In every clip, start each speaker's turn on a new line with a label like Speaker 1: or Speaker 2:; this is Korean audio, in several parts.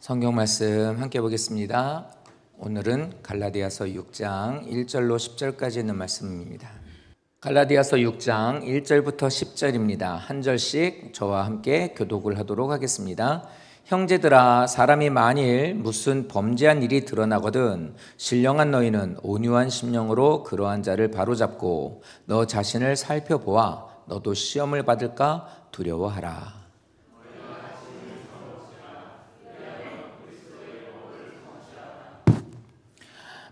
Speaker 1: 성경 말씀 함께 보겠습니다. 오늘은 갈라디아서 6장 1절로 10절까지 있는 말씀입니다. 갈라디아서 6장 1절부터 10절입니다. 한 절씩 저와 함께 교독을 하도록 하겠습니다. 형제들아, 사람이 만일 무슨 범죄한 일이 드러나거든 신령한 너희는 온유한 심령으로 그러한 자를 바로잡고 너 자신을 살펴보아 너도 시험을 받을까 두려워하라.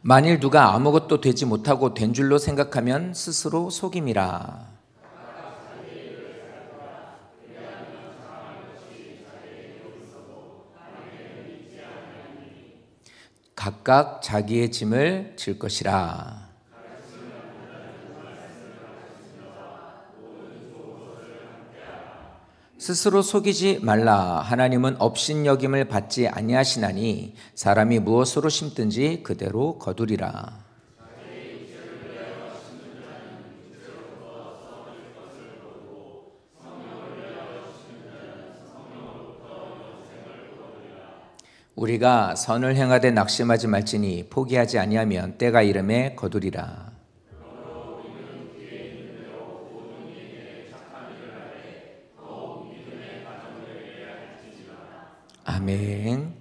Speaker 1: 만일 누가 아무것도 되지 못하고 된 줄로 생각하면 스스로 속임이라. 각각 자기의 짐을 질 것이라. 스스로 속이지 말라. 하나님은 업신여김을 받지 아니하시나니 사람이 무엇으로 심든지 그대로 거두리라. 우리가 선을 행하되 낙심하지 말지니 포기하지 아니하면 때가 이름에 거두리라. 아멘.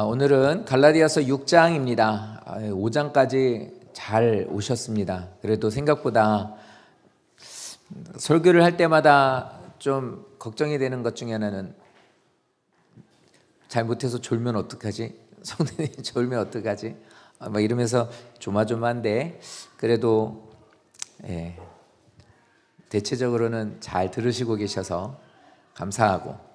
Speaker 1: 오늘은 갈라디아서 6장입니다. 5장까지 잘 오셨습니다. 그래도 생각보다 설교를 할 때마다 좀 걱정이 되는 것 중에 하나는 잘못해서 졸면 어떡하지? 성도님 졸면 어떡하지? 막 이러면서 조마조마한데 그래도 대체적으로는 잘 들으시고 계셔서 감사하고,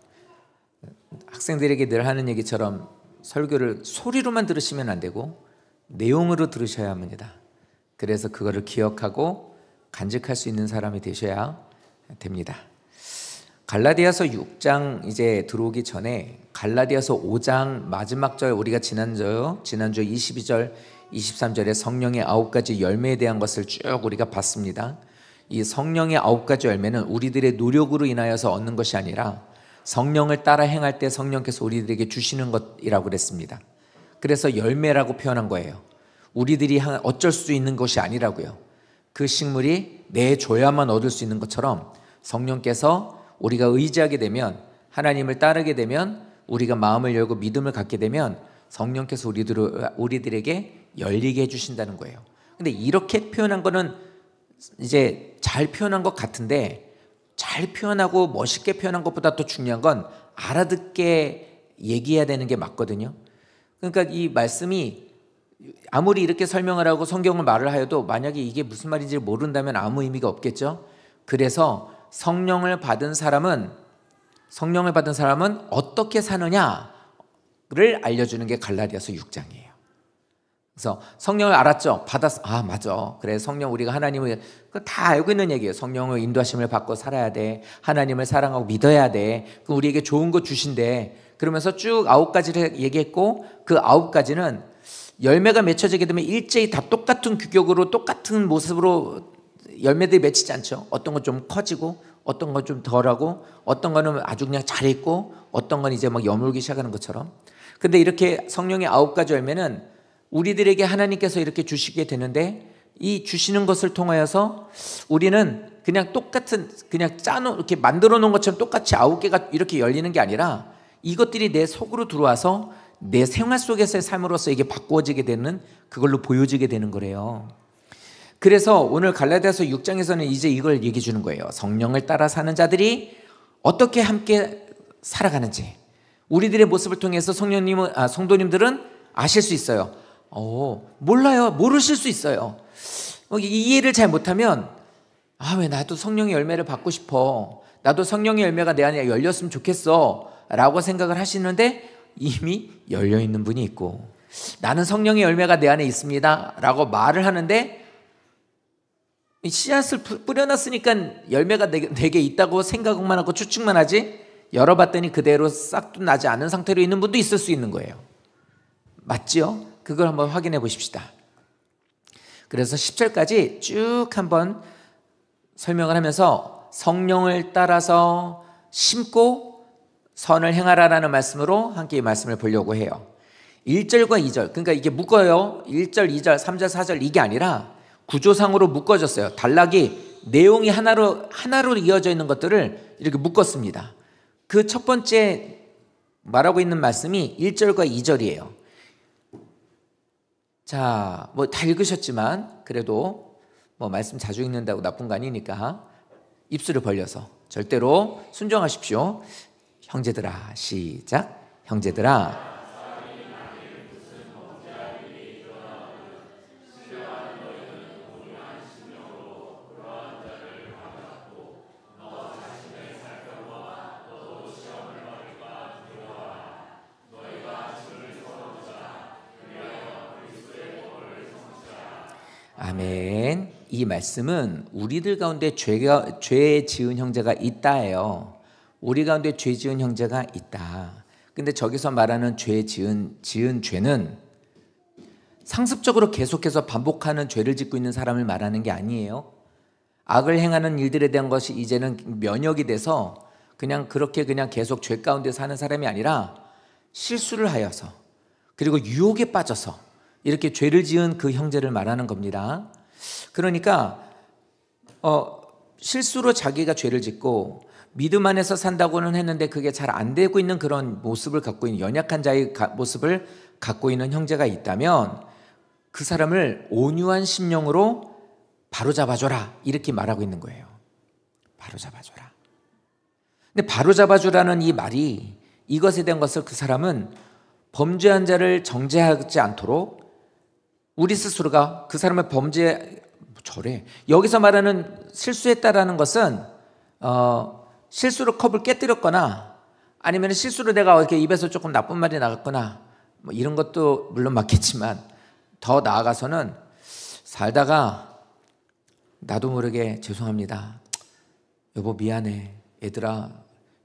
Speaker 1: 학생들에게 늘 하는 얘기처럼 설교를 소리로만 들으시면 안 되고 내용으로 들으셔야 합니다. 그래서 그거를 기억하고 간직할 수 있는 사람이 되셔야 됩니다. 갈라디아서 6장 이제 들어오기 전에 갈라디아서 5장 마지막 절, 우리가 지난주 22절 23절에 성령의 9가지 열매에 대한 것을 쭉 우리가 봤습니다. 이 성령의 9가지 열매는 우리들의 노력으로 인하여서 얻는 것이 아니라 성령을 따라 행할 때 성령께서 우리들에게 주시는 것이라고 그랬습니다. 그래서 열매라고 표현한 거예요. 우리들이 어쩔 수 있는 것이 아니라고요. 그 식물이 내줘야만 얻을 수 있는 것처럼 성령께서 우리가 의지하게 되면, 하나님을 따르게 되면, 우리가 마음을 열고 믿음을 갖게 되면 성령께서 우리들에게 열리게 해주신다는 거예요. 근데 이렇게 표현한 거는 이제 잘 표현한 것 같은데, 잘 표현하고 멋있게 표현한 것보다 더 중요한 건 알아듣게 얘기해야 되는 게 맞거든요. 그러니까 이 말씀이 아무리 이렇게 설명을 하고 성경을 말을 하여도 만약에 이게 무슨 말인지 모른다면 아무 의미가 없겠죠. 그래서 성령을 받은 사람은 어떻게 사느냐를 알려주는 게 갈라디아서 6장이에요. 그래서 성령을 알았죠? 받았어. 맞아. 그래, 성령, 우리가 하나님을 다 알고 있는 얘기예요. 성령을 인도하심을 받고 살아야 돼. 하나님을 사랑하고 믿어야 돼. 그럼 우리에게 좋은 거 주신대. 그러면서 쭉 9가지를 얘기했고, 그 9가지는 열매가 맺혀지게 되면 일제히 다 똑같은 규격으로 똑같은 모습으로 열매들이 맺히지 않죠. 어떤 건 좀 커지고, 어떤 건 좀 덜하고, 어떤 거는 아주 그냥 잘했고, 어떤 건 이제 막 여물기 시작하는 것처럼. 근데 이렇게 성령의 9가지 열매는 우리들에게 하나님께서 이렇게 주시게 되는데, 이 주시는 것을 통하여서 우리는 그냥 똑같은, 그냥 이렇게 만들어 놓은 것처럼 똑같이 9개가 이렇게 열리는 게 아니라 이것들이 내 속으로 들어와서 내 생활 속에서의 삶으로서 이게 바꾸어지게 되는, 그걸로 보여지게 되는 거래요. 그래서 오늘 갈라디아서 6장에서는 이제 이걸 얘기해 주는 거예요. 성령을 따라 사는 자들이 어떻게 함께 살아가는지 우리들의 모습을 통해서 성도님들은 아실 수 있어요. 몰라요. 모르실 수 있어요. 이해를 잘 못하면 왜 나도 성령의 열매를 받고 싶어, 나도 성령의 열매가 내 안에 열렸으면 좋겠어 라고 생각을 하시는데, 이미 열려있는 분이 있고, 나는 성령의 열매가 내 안에 있습니다 라고 말을 하는데, 씨앗을 뿌려놨으니까 열매가 내게 있다고 생각만 하고 추측만 하지, 열어봤더니 그대로 싹도 나지 않은 상태로 있는 분도 있을 수 있는 거예요. 맞지요? 그걸 한번 확인해 보십시다. 그래서 10절까지 쭉 한번 설명을 하면서 성령을 따라서 심고 선을 행하라라는 말씀으로 함께 이 말씀을 보려고 해요. 1절과 2절, 그러니까 이게 묶어요. 1절, 2절, 3절, 4절 이게 아니라 구조상으로 묶어졌어요. 단락이 내용이 하나로 이어져 있는 것들을 이렇게 묶었습니다. 그 첫 번째 말하고 있는 말씀이 1절과 2절이에요. 자, 뭐 다 읽으셨지만 그래도 뭐 말씀 자주 읽는다고 나쁜 거 아니니까 입술을 벌려서 절대로 순종하십시오. 형제들아, 시작. 형제들아, 아멘. 이 말씀은 우리들 가운데 죄 지은 형제가 있다예요. 우리 가운데 죄 지은 형제가 있다. 근데 저기서 말하는 지은 죄는 상습적으로 계속해서 반복하는 죄를 짓고 있는 사람을 말하는 게 아니에요. 악을 행하는 일들에 대한 것이 이제는 면역이 돼서 그냥 그렇게 그냥 계속 죄 가운데 사는 사람이 아니라 실수를 하여서 그리고 유혹에 빠져서 이렇게 죄를 지은 그 형제를 말하는 겁니다. 그러니까 실수로 자기가 죄를 짓고 믿음 안에서 산다고는 했는데 그게 잘 안 되고 있는 그런 모습을 갖고 있는 연약한 자의 모습을 갖고 있는 형제가 있다면 그 사람을 온유한 심령으로 바로잡아줘라 이렇게 말하고 있는 거예요. 바로잡아줘라. 근데 바로잡아주라는 이 말이 이것에 대한 것을 그 사람은 범죄한 자를 정죄하지 않도록 우리 스스로가 그 사람의 여기서 말하는 실수했다라는 것은 실수로 컵을 깨뜨렸거나 아니면 실수로 내가 이렇게 입에서 조금 나쁜 말이 나갔거나 뭐 이런 것도 물론 맞겠지만 더 나아가서는 살다가 나도 모르게 죄송합니다. 여보 미안해. 얘들아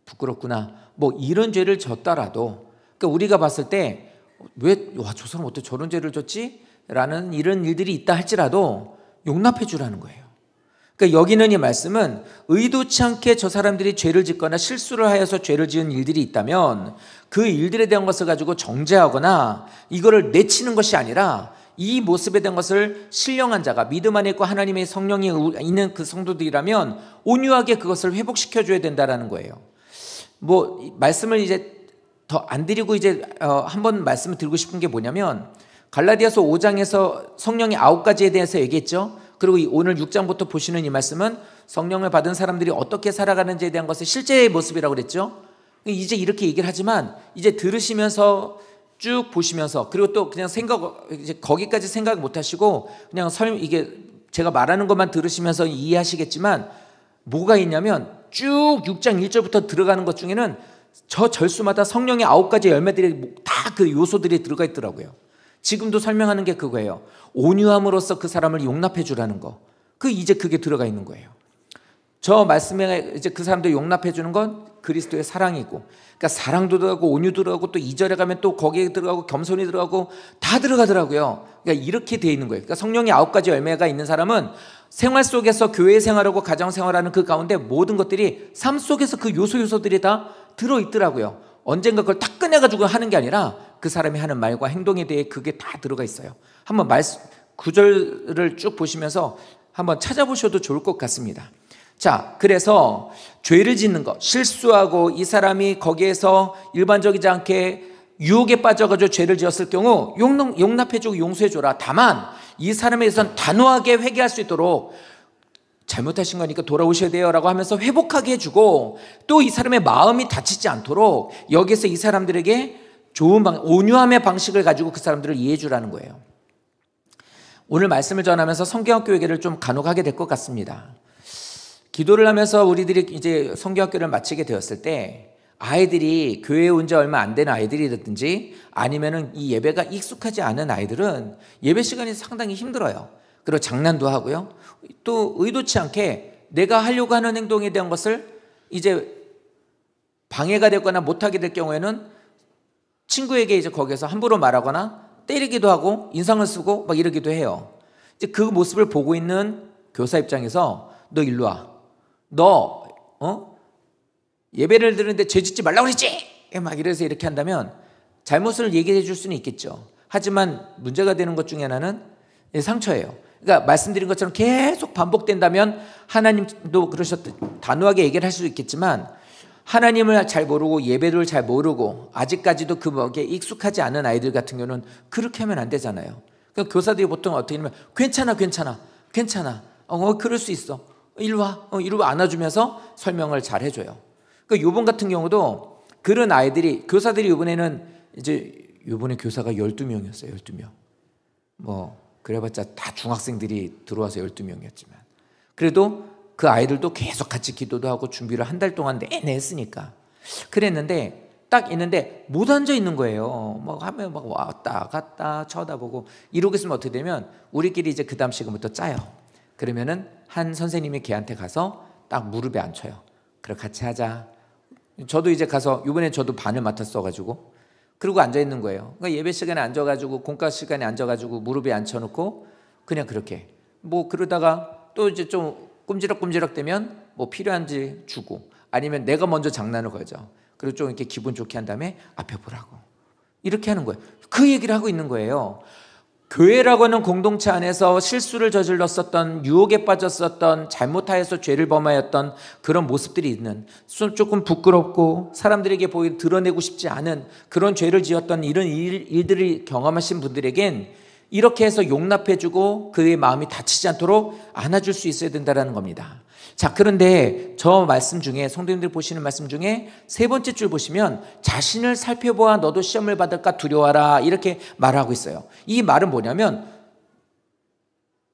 Speaker 1: 부끄럽구나. 뭐 이런 죄를 졌더라도 그러니까 우리가 봤을 때 왜 저 사람 어떻게 저런 죄를 졌지? 라는 이런 일들이 있다 할지라도 용납해 주라는 거예요. 그러니까 여기는 이 말씀은 의도치 않게 저 사람들이 죄를 짓거나 실수를 하여서 죄를 지은 일들이 있다면 그 일들에 대한 것을 가지고 정죄하거나 이거를 내치는 것이 아니라 이 모습에 대한 것을 신령한 자가 믿음 안에 있고 하나님의 성령이 있는 그 성도들이라면 온유하게 그것을 회복시켜 줘야 된다라는 거예요. 뭐 말씀을 이제 더 안 드리고 이제 한번 말씀을 드리고 싶은 게 뭐냐면 갈라디아서 5장에서 성령의 9가지에 대해서 얘기했죠. 그리고 오늘 6장부터 보시는 이 말씀은 성령을 받은 사람들이 어떻게 살아가는지에 대한 것의 실제의 모습이라고 그랬죠. 이제 이렇게 얘기를 하지만 이제 들으시면서 쭉 보시면서 그리고 또 그냥 이제 거기까지 생각 못 하시고 그냥 이게 제가 말하는 것만 들으시면서 이해하시겠지만 뭐가 있냐면 쭉 6장 1절부터 들어가는 것 중에는 저 절수마다 성령의 9가지 열매들이 다 그 요소들이 들어가 있더라고요. 지금도 설명하는 게 그거예요. 온유함으로써 그 사람을 용납해 주라는 거. 이제 그게 들어가 있는 거예요. 저 말씀에 이제 그 사람들 용납해 주는 건 그리스도의 사랑이고, 그러니까 사랑도 들어가고 온유도 들어가고 또 2절에 가면 또 거기에 들어가고 겸손이 들어가고 다 들어가더라고요. 그러니까 이렇게 돼 있는 거예요. 그러니까 성령의 9가지 열매가 있는 사람은 생활 속에서 교회 생활하고 가정 생활하는 그 가운데 모든 것들이 삶 속에서 그 요소들이 다 들어 있더라고요. 언젠가 그걸 딱 꺼내가지고 하는 게 아니라 그 사람이 하는 말과 행동에 대해 그게 다 들어가 있어요. 한번 구절을 쭉 보시면서 한번 찾아보셔도 좋을 것 같습니다. 자, 그래서 죄를 짓는 것, 실수하고 이 사람이 거기에서 일반적이지 않게 유혹에 빠져가지고 죄를 지었을 경우 용납해주고 용서해줘라. 다만 이 사람에 대해서는 단호하게 회개할 수 있도록 잘못하신 거니까 돌아오셔야 돼요 라고 하면서 회복하게 해주고 또 이 사람의 마음이 다치지 않도록 여기서 이 사람들에게 좋은 온유함의 방식을 가지고 그 사람들을 이해해 주라는 거예요. 오늘 말씀을 전하면서 성경학교 얘기를 좀 간혹 하게 될 것 같습니다. 기도를 하면서 우리들이 이제 성경학교를 마치게 되었을 때 아이들이 교회에 온 지 얼마 안 된 아이들이라든지 아니면은 이 예배가 익숙하지 않은 아이들은 예배 시간이 상당히 힘들어요. 그리고 장난도 하고요. 또 의도치 않게 내가 하려고 하는 행동에 대한 것을 이제 방해가 되거나 못하게 될 경우에는 친구에게 이제 거기서 함부로 말하거나 때리기도 하고 인상을 쓰고 막 이러기도 해요. 이제 그 모습을 보고 있는 교사 입장에서 너 일로 와. 너 예배를 드리는데 죄 짓지 말라고 그랬지! 막 이래서 이렇게 한다면 잘못을 얘기해 줄 수는 있겠죠. 하지만 문제가 되는 것 중에 하나는 상처예요. 그러니까 말씀드린 것처럼 계속 반복된다면 하나님도 그러셨듯 단호하게 얘기를 할 수 있겠지만 하나님을 잘 모르고 예배를 잘 모르고 아직까지도 그 뭐에 익숙하지 않은 아이들 같은 경우는 그렇게 하면 안 되잖아요. 그러니까 교사들이 보통 어떻게 하면 괜찮아 그럴 수 있어 이리 와 안아주면서 설명을 잘 해줘요. 그러니까 요번 같은 경우도 그런 아이들이 교사들이 요번에 교사가 12명이었어요. 12명 뭐 그래봤자 다 중학생들이 들어와서 12명이었지만 그래도 그 아이들도 계속 같이 기도도 하고 준비를 한 달 동안 내내 했으니까 그랬는데 딱 있는데 못 앉아 있는 거예요. 막 하면 막 왔다 갔다 쳐다보고 이러고 있으면 어떻게 되면 우리끼리 이제 그 다음 시간부터 짜요. 그러면은 한 선생님이 걔한테 가서 딱 무릎에 앉혀요. 그래 같이 하자. 저도 이제 가서 이번에 저도 반을 맡았어가지고 그러고 앉아 있는 거예요. 그러니까 예배 시간에 앉아가지고 공과 시간에 앉아가지고 무릎에 앉혀놓고 그냥 그렇게 뭐 그러다가 또 이제 좀 꼼지락꼼지락 되면 뭐 필요한지 주고 아니면 내가 먼저 장난을 걸죠. 그리고 좀 이렇게 기분 좋게 한 다음에 앞에 보라고 이렇게 하는 거예요. 그 얘기를 하고 있는 거예요. 교회라고 하는 공동체 안에서 실수를 저질렀었던 유혹에 빠졌었던 잘못하여서 죄를 범하였던 그런 모습들이 있는 조금 부끄럽고 사람들에게 드러내고 싶지 않은 그런 죄를 지었던 이런 일들을 경험하신 분들에겐 이렇게 해서 용납해주고 그의 마음이 다치지 않도록 안아줄 수 있어야 된다는 겁니다. 자, 그런데 저 말씀 중에 성도님들 보시는 말씀 중에 세 번째 줄 보시면 자신을 살펴보아 너도 시험을 받을까 두려워하라 이렇게 말하고 있어요. 이 말은 뭐냐면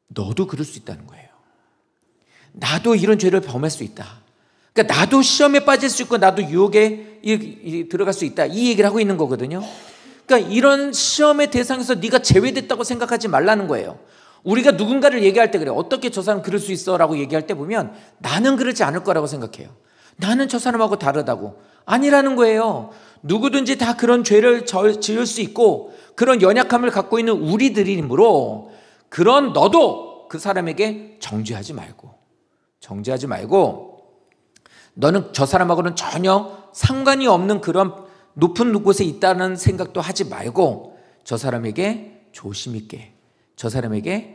Speaker 1: 너도 그럴 수 있다는 거예요. 나도 이런 죄를 범할 수 있다. 그러니까 나도 시험에 빠질 수 있고 나도 유혹에 들어갈 수 있다. 이 얘기를 하고 있는 거거든요. 그러니까 이런 시험의 대상에서 네가 제외됐다고 생각하지 말라는 거예요. 우리가 누군가를 얘기할 때 그래요. 어떻게 저 사람 그럴 수 있어? 라고 얘기할 때 보면 나는 그러지 않을 거라고 생각해요. 나는 저 사람하고 다르다고. 아니라는 거예요. 누구든지 다 그런 죄를 지을 수 있고 그런 연약함을 갖고 있는 우리들이므로 그런 너도 그 사람에게 정죄하지 말고 너는 저 사람하고는 전혀 상관이 없는 그런 높은 곳에 있다는 생각도 하지 말고 저 사람에게 조심 있게 저 사람에게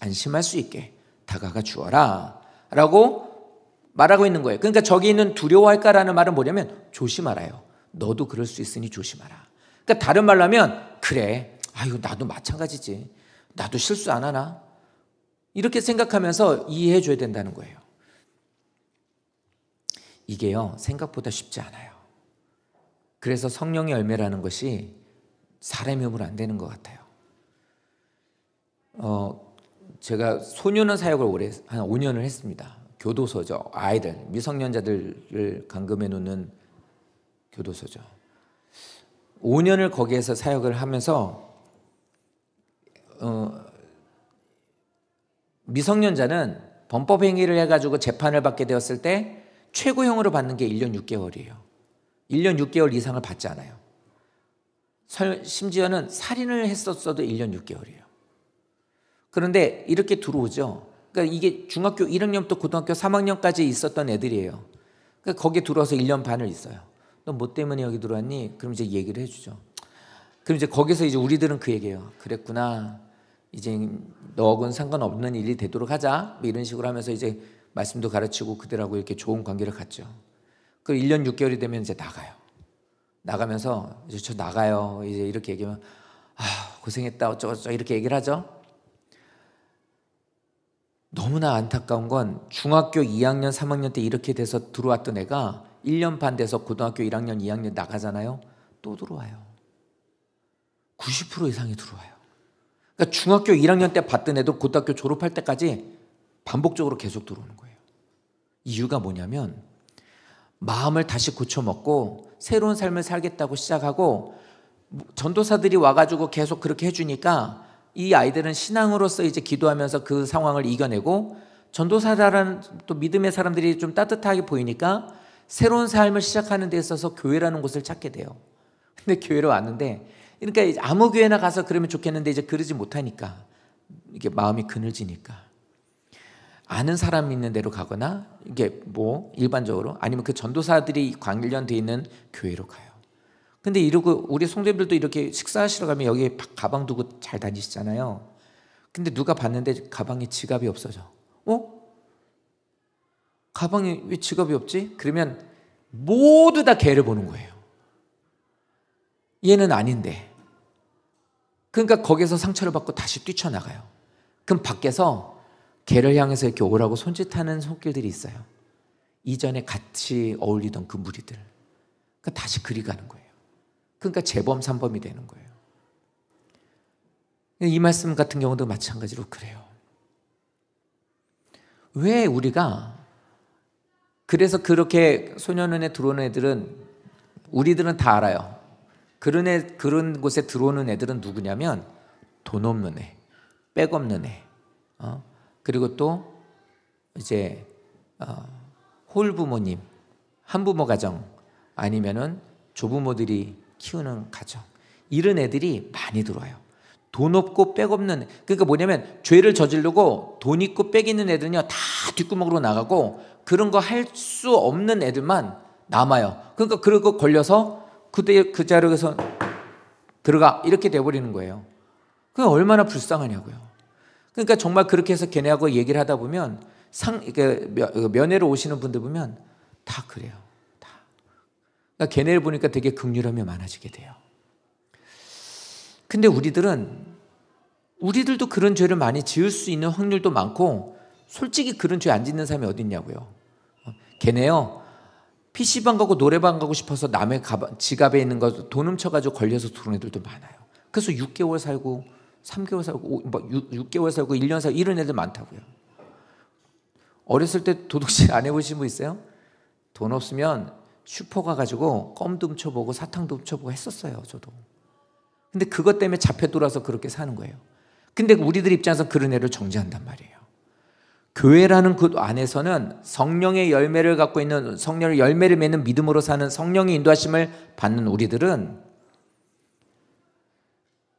Speaker 1: 안심할 수 있게 다가가 주어라 라고 말하고 있는 거예요. 그러니까 저기 있는 두려워할까라는 말은 뭐냐면 조심하라요. 너도 그럴 수 있으니 조심하라. 그러니까 다른 말로 하면 그래 아유 나도 마찬가지지 나도 실수 안 하나 이렇게 생각하면서 이해해 줘야 된다는 거예요. 이게요 생각보다 쉽지 않아요. 그래서 성령의 열매라는 것이 사람의 힘으로 안 되는 것 같아요. 제가 소년원 사역을 오래 한 5년을 했습니다. 교도소죠. 아이들 미성년자들을 감금해 놓는 교도소죠. 5년을 거기에서 사역을 하면서 미성년자는 범법 행위를 해가지고 재판을 받게 되었을 때 최고형으로 받는 게 1년 6개월이에요. 1년 6개월 이상을 받지 않아요. 심지어는 살인을 했었어도 1년 6개월이에요. 그런데 이렇게 들어오죠. 그러니까 이게 중학교 1학년부터 고등학교 3학년까지 있었던 애들이에요. 그러니까 거기에 들어와서 1년 반을 있어요. 너 뭐 때문에 여기 들어왔니? 그럼 이제 얘기를 해주죠. 그럼 이제 거기서 이제 우리들은 그 얘기예요. 그랬구나. 이제 너하고는 상관없는 일이 되도록 하자. 뭐 이런 식으로 하면서 이제 말씀도 가르치고 그들하고 이렇게 좋은 관계를 갖죠. 그 1년 6개월이 되면 이제 나가요. 나가면서 이제 저 나가요. 이제 이렇게 얘기하면 고생했다 어쩌고저쩌고 이렇게 얘기를 하죠. 너무나 안타까운 건 중학교 2학년 3학년 때 이렇게 돼서 들어왔던 애가 1년 반 돼서 고등학교 1학년 2학년 나가잖아요. 또 들어와요. 90% 이상이 들어와요. 그러니까 중학교 1학년 때 봤던 애도 고등학교 졸업할 때까지 반복적으로 계속 들어오는 거예요. 이유가 뭐냐면 마음을 다시 고쳐먹고 새로운 삶을 살겠다고 시작하고 전도사들이 와가지고 계속 그렇게 해주니까 이 아이들은 신앙으로서 이제 기도하면서 그 상황을 이겨내고 전도사라는 또 믿음의 사람들이 좀 따뜻하게 보이니까 새로운 삶을 시작하는 데 있어서 교회라는 곳을 찾게 돼요. 근데 교회로 왔는데 그러니까 아무 교회나 가서 그러면 좋겠는데 이제 그러지 못하니까 이게 마음이 그늘지니까 아는 사람 있는 데로 가거나 이게 뭐 일반적으로 아니면 그 전도사들이 관련돼 있는 교회로 가요. 근데 이러고 우리 성도님들도 이렇게 식사하시러 가면 여기 가방 두고 잘 다니시잖아요. 근데 누가 봤는데 가방에 지갑이 없어져. 가방에 왜 지갑이 없지? 그러면 모두 다 걔를 보는 거예요. 얘는 아닌데. 그러니까 거기서 상처를 받고 다시 뛰쳐나가요. 그럼 밖에서 걔를 향해서 이렇게 오라고 손짓하는 손길들이 있어요. 이전에 같이 어울리던 그 무리들. 그러니까 다시 그리 가는 거예요. 그러니까 재범, 산범이 되는 거예요. 이 말씀 같은 경우도 마찬가지로 그래요. 왜 우리가 그래서 그렇게 소년원에 들어오는 애들은 우리들은 다 알아요. 그런 곳에 들어오는 애들은 누구냐면 돈 없는 애, 백 없는 애, 그리고 또 이제 홀부모님, 한부모 가정 아니면은 조부모들이 키우는 가정 이런 애들이 많이 들어와요. 돈 없고 백 없는 그러니까 뭐냐면 죄를 저지르고 돈 있고 백 있는 애들은요 다 뒷구멍으로 나가고 그런 거 할 수 없는 애들만 남아요. 그러니까 그러고 걸려서 그 자리에서 들어가 이렇게 돼버리는 거예요. 그게 얼마나 불쌍하냐고요. 그러니까 정말 그렇게 해서 걔네하고 얘기를 하다 보면 면회로 오시는 분들 보면 다 그래요. 다. 그러니까 걔네를 보니까 되게 긍휼함이 많아지게 돼요. 근데 우리들도 그런 죄를 많이 지을 수 있는 확률도 많고 솔직히 그런 죄 안 짓는 사람이 어디 있냐고요. 걔네요. PC방 가고 노래방 가고 싶어서 남의 지갑에 있는 거 돈 훔쳐가지고 걸려서 들어온 애들도 많아요. 그래서 6개월 살고 3개월 살고 6개월 살고 1년 살고 이런 애들 많다고요. 어렸을 때 도둑질 안 해보신 분 있어요? 돈 없으면 슈퍼 가가지고 껌도 훔쳐보고 사탕도 훔쳐보고 했었어요. 저도. 근데 그것 때문에 잡혀 돌아서 그렇게 사는 거예요. 근데 우리들 입장에서 그런 애를 정죄한단 말이에요. 교회라는 그 안에서는 성령의 열매를 갖고 있는 성령의 열매를 맺는 믿음으로 사는 성령의 인도하심을 받는 우리들은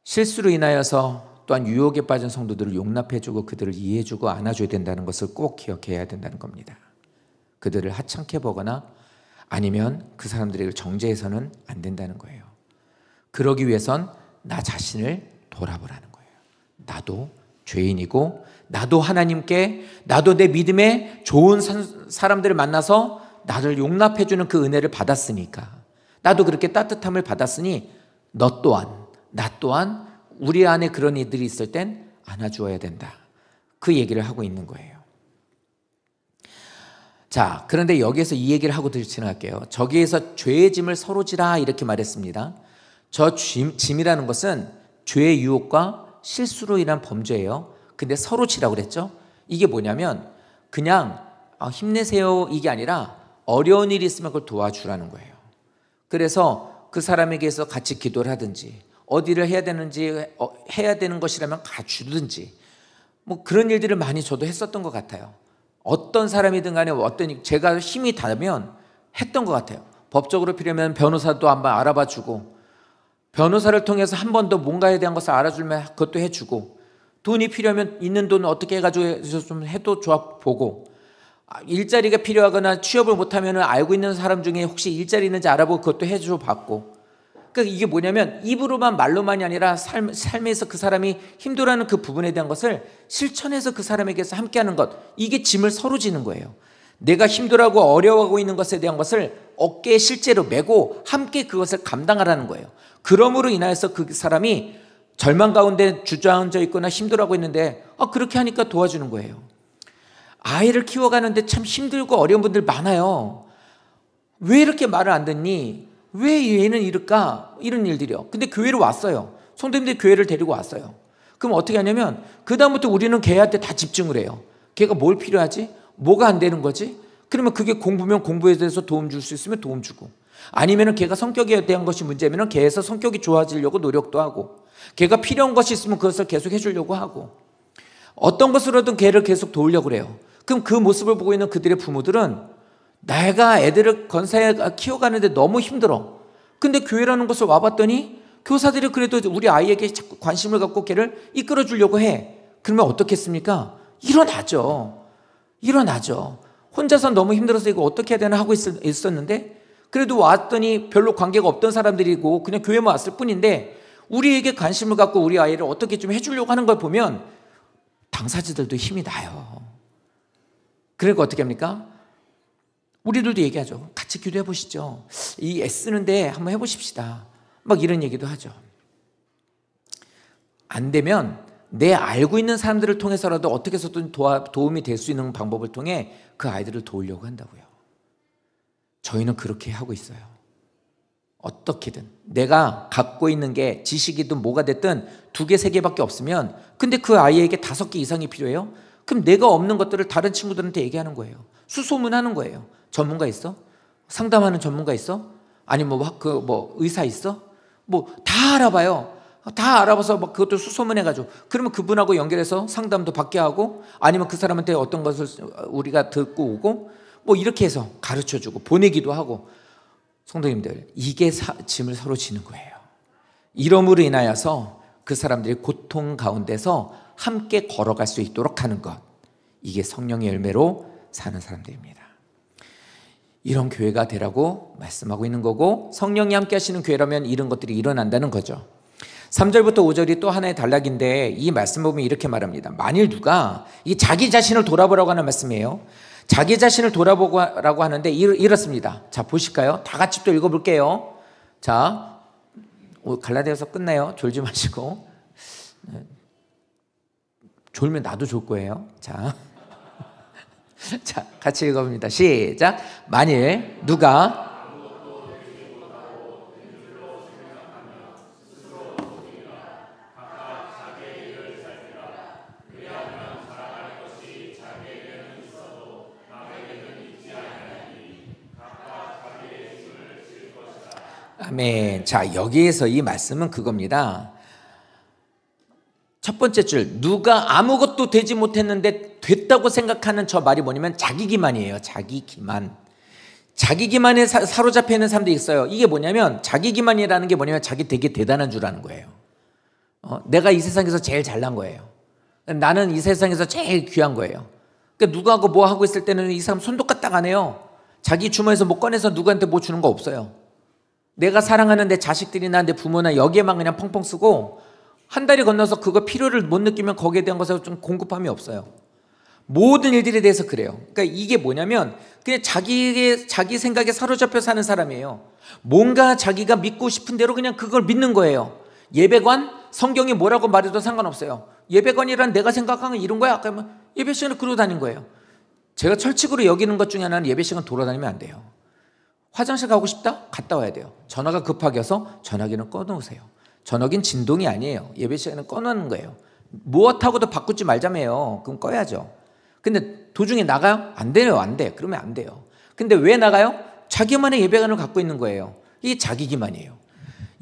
Speaker 1: 실수로 인하여서 또한 유혹에 빠진 성도들을 용납해주고 그들을 이해해주고 안아줘야 된다는 것을 꼭 기억해야 된다는 겁니다. 그들을 하찮게 보거나 아니면 그 사람들에게 정죄해서는 안 된다는 거예요. 그러기 위해선 나 자신을 돌아보라는 거예요. 나도 죄인이고 나도 하나님께 나도 내 믿음에 좋은 사람들을 만나서 나를 용납해주는 그 은혜를 받았으니까 나도 그렇게 따뜻함을 받았으니 너 또한 나 또한 우리 안에 그런 이들이 있을 땐 안아주어야 된다. 그 얘기를 하고 있는 거예요. 자, 그런데 여기에서 이 얘기를 하고 지나갈게요. 저기에서 죄의 짐을 서로 지라 이렇게 말했습니다. 저 짐이라는 것은 죄의 유혹과 실수로 인한 범죄예요. 근데 서로 지라고 그랬죠. 이게 뭐냐면 그냥 힘내세요 이게 아니라 어려운 일이 있으면 그걸 도와주라는 거예요. 그래서 그 사람에게서 같이 기도를 하든지 어디를 해야 되는지 해야 되는 것이라면 가주든지 뭐 그런 일들을 많이 저도 했었던 것 같아요. 어떤 사람이든 간에 제가 힘이 닿으면 했던 것 같아요. 법적으로 필요하면 변호사도 한번 알아봐 주고 변호사를 통해서 한 번 더 뭔가에 대한 것을 알아주면 그것도 해주고 돈이 필요하면 있는 돈을 어떻게 해가지고 좀 해도 좋아 보고 일자리가 필요하거나 취업을 못하면 알고 있는 사람 중에 혹시 일자리 있는지 알아보고 그것도 해줘 받고 그러니까 이게 뭐냐면 입으로만 말로만이 아니라 삶에서 그 사람이 힘들어하는 그 부분에 대한 것을 실천해서 그 사람에게서 함께하는 것 이게 짐을 서로 지는 거예요. 내가 힘들어하고 어려워하고 있는 것에 대한 것을 어깨에 실제로 메고 함께 그것을 감당하라는 거예요. 그러므로 인하여서 그 사람이 절망 가운데 주저앉아 있거나 힘들어하고 있는데 그렇게 하니까 도와주는 거예요. 아이를 키워가는데 참 힘들고 어려운 분들 많아요. 왜 이렇게 말을 안 듣니? 왜 얘는 이럴까? 이런 일들이요. 근데 교회로 왔어요. 성도님들이 교회를 데리고 왔어요. 그럼 어떻게 하냐면 그 다음부터 우리는 걔한테 다 집중을 해요. 걔가 뭘 필요하지? 뭐가 안 되는 거지? 그러면 그게 공부면 공부에 대해서 도움 줄 수 있으면 도움 주고 아니면 걔가 성격에 대한 것이 문제면 걔에서 성격이 좋아지려고 노력도 하고 걔가 필요한 것이 있으면 그것을 계속 해주려고 하고 어떤 것으로든 걔를 계속 도우려고 그래요. 그럼 그 모습을 보고 있는 그들의 부모들은 내가 애들을 건사해 키워가는데 너무 힘들어. 근데 교회라는 것을 와봤더니 교사들이 그래도 우리 아이에게 자꾸 관심을 갖고 걔를 이끌어 주려고 해. 그러면 어떻겠습니까? 일어나죠. 일어나죠. 혼자서 너무 힘들어서 이거 어떻게 해야 되나 하고 있었는데 그래도 왔더니 별로 관계가 없던 사람들이고 그냥 교회만 왔을 뿐인데 우리에게 관심을 갖고 우리 아이를 어떻게 좀 해주려고 하는 걸 보면 당사자들도 힘이 나요. 그러니까 어떻게 합니까? 우리들도 얘기하죠. 같이 기도해 보시죠. 이 애쓰는데 한번 해보십시다. 막 이런 얘기도 하죠. 안 되면 내 알고 있는 사람들을 통해서라도 어떻게 해서든 도움이 될 수 있는 방법을 통해 그 아이들을 도우려고 한다고요. 저희는 그렇게 하고 있어요. 어떻게든 내가 갖고 있는 게 지식이든 뭐가 됐든 2개, 3개밖에 없으면 근데 그 아이에게 5개 이상이 필요해요? 그럼 내가 없는 것들을 다른 친구들한테 얘기하는 거예요. 수소문하는 거예요. 전문가 있어? 상담하는 전문가 있어? 아니면 의사 있어? 뭐 다 알아봐요. 다 알아봐서 막 그것도 수소문해가지고 그러면 그분하고 연결해서 상담도 받게 하고 아니면 그 사람한테 어떤 것을 우리가 듣고 오고 뭐 이렇게 해서 가르쳐주고 보내기도 하고 성도님들 이게 짐을 서로 지는 거예요. 이러므로 인하여서 그 사람들이 고통 가운데서 함께 걸어갈 수 있도록 하는 것 이게 성령의 열매로 사는 사람들입니다. 이런 교회가 되라고 말씀하고 있는 거고 성령이 함께 하시는 교회라면 이런 것들이 일어난다는 거죠. 3절부터 5절이 또 하나의 단락인데 이 말씀 보면 이렇게 말합니다. 만일 누가 이 자기 자신을 돌아보라고 하는 말씀이에요. 자기 자신을 돌아보라고 하는데 이렇습니다. 자 보실까요? 다 같이 또 읽어볼게요. 자 갈라디아서 끝나요. 졸지 마시고 졸면 나도 졸 거예요. 자 같이 읽어봅니다. 시작. 만일 누가 아멘. 자 여기에서 이 말씀은 그겁니다. 첫 번째 줄 누가 아무것도 되지 못했는데 됐다고 생각하는 저 말이 뭐냐면 자기 기만이에요. 자기 기만. 자기 기만에 사로잡혀 있는 사람들이 있어요. 이게 뭐냐면 자기 기만이라는 게 뭐냐면 자기 되게 대단한 줄 아는 거예요. 내가 이 세상에서 제일 잘난 거예요. 나는 이 세상에서 제일 귀한 거예요. 그러니까 누구하고 뭐 하고 있을 때는 이 사람 손도 까딱 안 해요. 자기 주머니에서 뭐 꺼내서 누구한테 뭐 주는 거 없어요. 내가 사랑하는 내 자식들이나 내 부모나 여기에만 그냥 펑펑 쓰고 한 달이 건너서 그거 필요를 못 느끼면 거기에 대한 것에 좀 공급함이 없어요. 모든 일들에 대해서 그래요. 그러니까 이게 뭐냐면 그냥 자기 생각에 사로잡혀 사는 사람이에요. 뭔가 자기가 믿고 싶은 대로 그냥 그걸 믿는 거예요. 예배관? 성경이 뭐라고 말해도 상관없어요. 예배관이란 내가 생각하는 이런 거야? 그러면 예배 시간을 그러고 다닌 거예요. 제가 철칙으로 여기는 것 중에 하나는 예배 시간 돌아다니면 안 돼요. 화장실 가고 싶다? 갔다 와야 돼요. 전화가 급하게 와서 전화기는 꺼놓으세요. 전화기는 진동이 아니에요. 예배 시간은 꺼놓는 거예요. 무엇하고도 바꾸지 말자며요. 그럼 꺼야죠. 근데 도중에 나가요? 안 돼요. 안 돼. 그러면 안 돼요. 근데 왜 나가요? 자기만의 예배관을 갖고 있는 거예요. 이게 자기 기만이에요.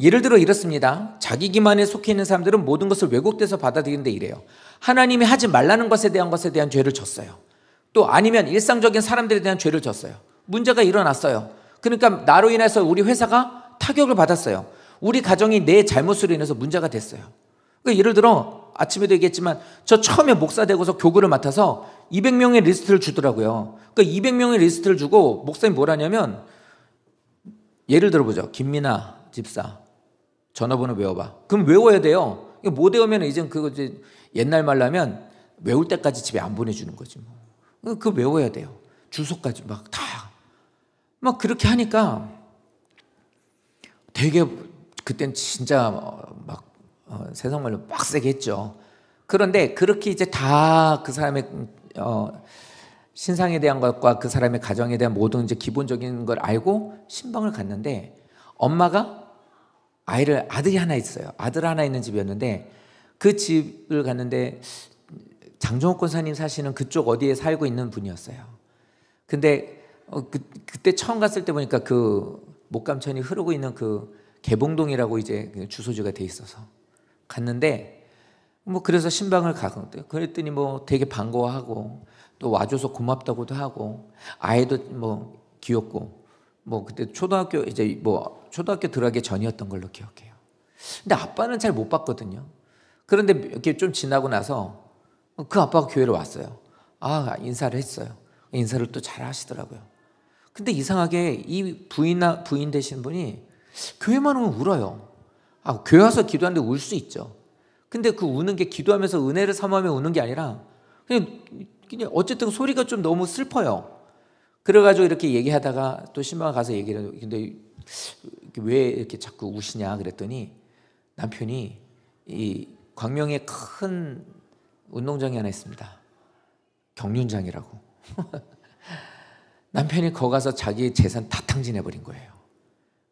Speaker 1: 예를 들어 이렇습니다. 자기 기만에 속해 있는 사람들은 모든 것을 왜곡돼서 받아들이는데 이래요. 하나님이 하지 말라는 것에 대한 죄를 졌어요. 또 아니면 일상적인 사람들에 대한 죄를 졌어요. 문제가 일어났어요. 그러니까 나로 인해서 우리 회사가 타격을 받았어요. 우리 가정이 내 잘못으로 인해서 문제가 됐어요. 그러니까 예를 들어 아침에도 얘기했지만 저 처음에 목사 되고서 교구를 맡아서 200명의 리스트를 주더라고요. 그러니까 200명의 리스트를 주고 목사님 뭘 하냐면 예를 들어보죠. 김민아 집사 전화번호 외워봐. 그럼 외워야 돼요. 못 외우면 이제 그거 이제 옛날 말로 하면 외울 때까지 집에 안 보내주는 거지 뭐. 그거 외워야 돼요. 주소까지 막 다. 막 그렇게 하니까 되게 그땐 진짜 막 세상 말로 빡세게 했죠. 그런데 그렇게 이제 다 그 사람의 신상에 대한 것과 그 사람의 가정에 대한 모든 이제 기본적인 걸 알고 신방을 갔는데 엄마가 아들이 하나 있어요. 아들 하나 있는 집이었는데 그 집을 갔는데 장종옥 권사님 사시는 그쪽 어디에 살고 있는 분이었어요. 근데 그때 처음 갔을 때 보니까 그 목감천이 흐르고 있는 그 개봉동이라고 이제 주소지가 돼 있어서 갔는데 뭐 그래서 신방을 가거든요. 그랬더니 뭐 되게 반가워하고 또 와줘서 고맙다고도 하고 아이도 뭐 귀엽고 뭐 그때 초등학교 들어가기 전이었던 걸로 기억해요. 근데 아빠는 잘 못 봤거든요. 그런데 이렇게 좀 지나고 나서 그 아빠가 교회로 왔어요. 인사를 했어요. 인사를 또 잘 하시더라고요. 근데 이상하게 이 부인 되신 분이 교회만 오면 울어요. 교회 와서 기도하는데 울 수 있죠. 근데 그 우는 게 기도하면서 은혜를 삼으며 우는 게 아니라 그냥 어쨌든 소리가 좀 너무 슬퍼요. 그래가지고 이렇게 얘기하다가 또 신방에 가서 얘기를 해요. 근데 왜 이렇게 자꾸 우시냐 그랬더니 남편이 이 광명에 큰 운동장이 하나 있습니다. 경륜장이라고. 남편이 거기 가서 자기 재산 다 탕진해버린 거예요.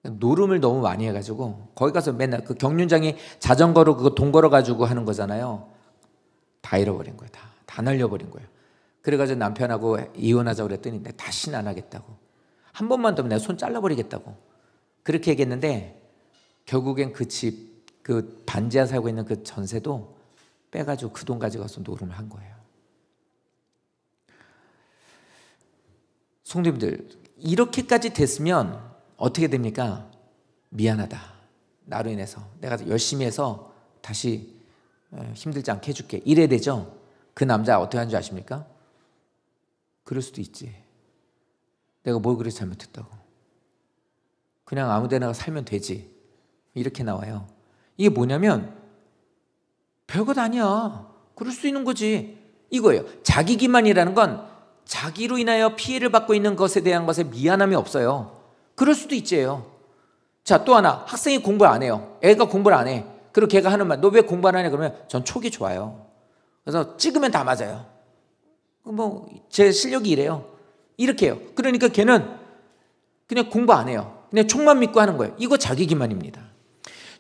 Speaker 1: 노름을 너무 많이 해가지고 거기 가서 맨날 그 경륜장이 자전거로 그거 돈 걸어가지고 하는 거잖아요. 다 잃어버린 거예요. 다 날려버린 거예요. 그래가지고 남편하고 이혼하자고 그랬더니 내가 다시는 안 하겠다고. 한 번만 더 내가 손 잘라버리겠다고. 그렇게 얘기했는데 결국엔 그 집, 그 반지하 살고 있는 그 전세도 빼가지고 그 돈 가져가서 노름을 한 거예요. 성도님들, 이렇게까지 됐으면 어떻게 됩니까? 미안하다. 나로 인해서 내가 열심히 해서 다시 힘들지 않게 해줄게. 이래야 되죠? 그 남자 어떻게 하는 줄 아십니까? 그럴 수도 있지. 내가 뭘 그렇게 잘못했다고. 그냥 아무 데나 살면 되지. 이렇게 나와요. 이게 뭐냐면 별것 아니야. 그럴 수 있는 거지. 이거예요. 자기 기만이라는 건 자기로 인하여 피해를 받고 있는 것에 대한 것에 미안함이 없어요. 그럴 수도 있지요. 자, 또 하나. 학생이 공부 안 해요. 애가 공부를 안 해. 그리고 걔가 하는 말, 너 왜 공부 안 하냐? 그러면 전 촉이 좋아요. 그래서 찍으면 다 맞아요. 제 실력이 이래요. 이렇게 해요. 그러니까 걔는 그냥 공부 안 해요. 그냥 촉만 믿고 하는 거예요. 이거 자기 기만입니다.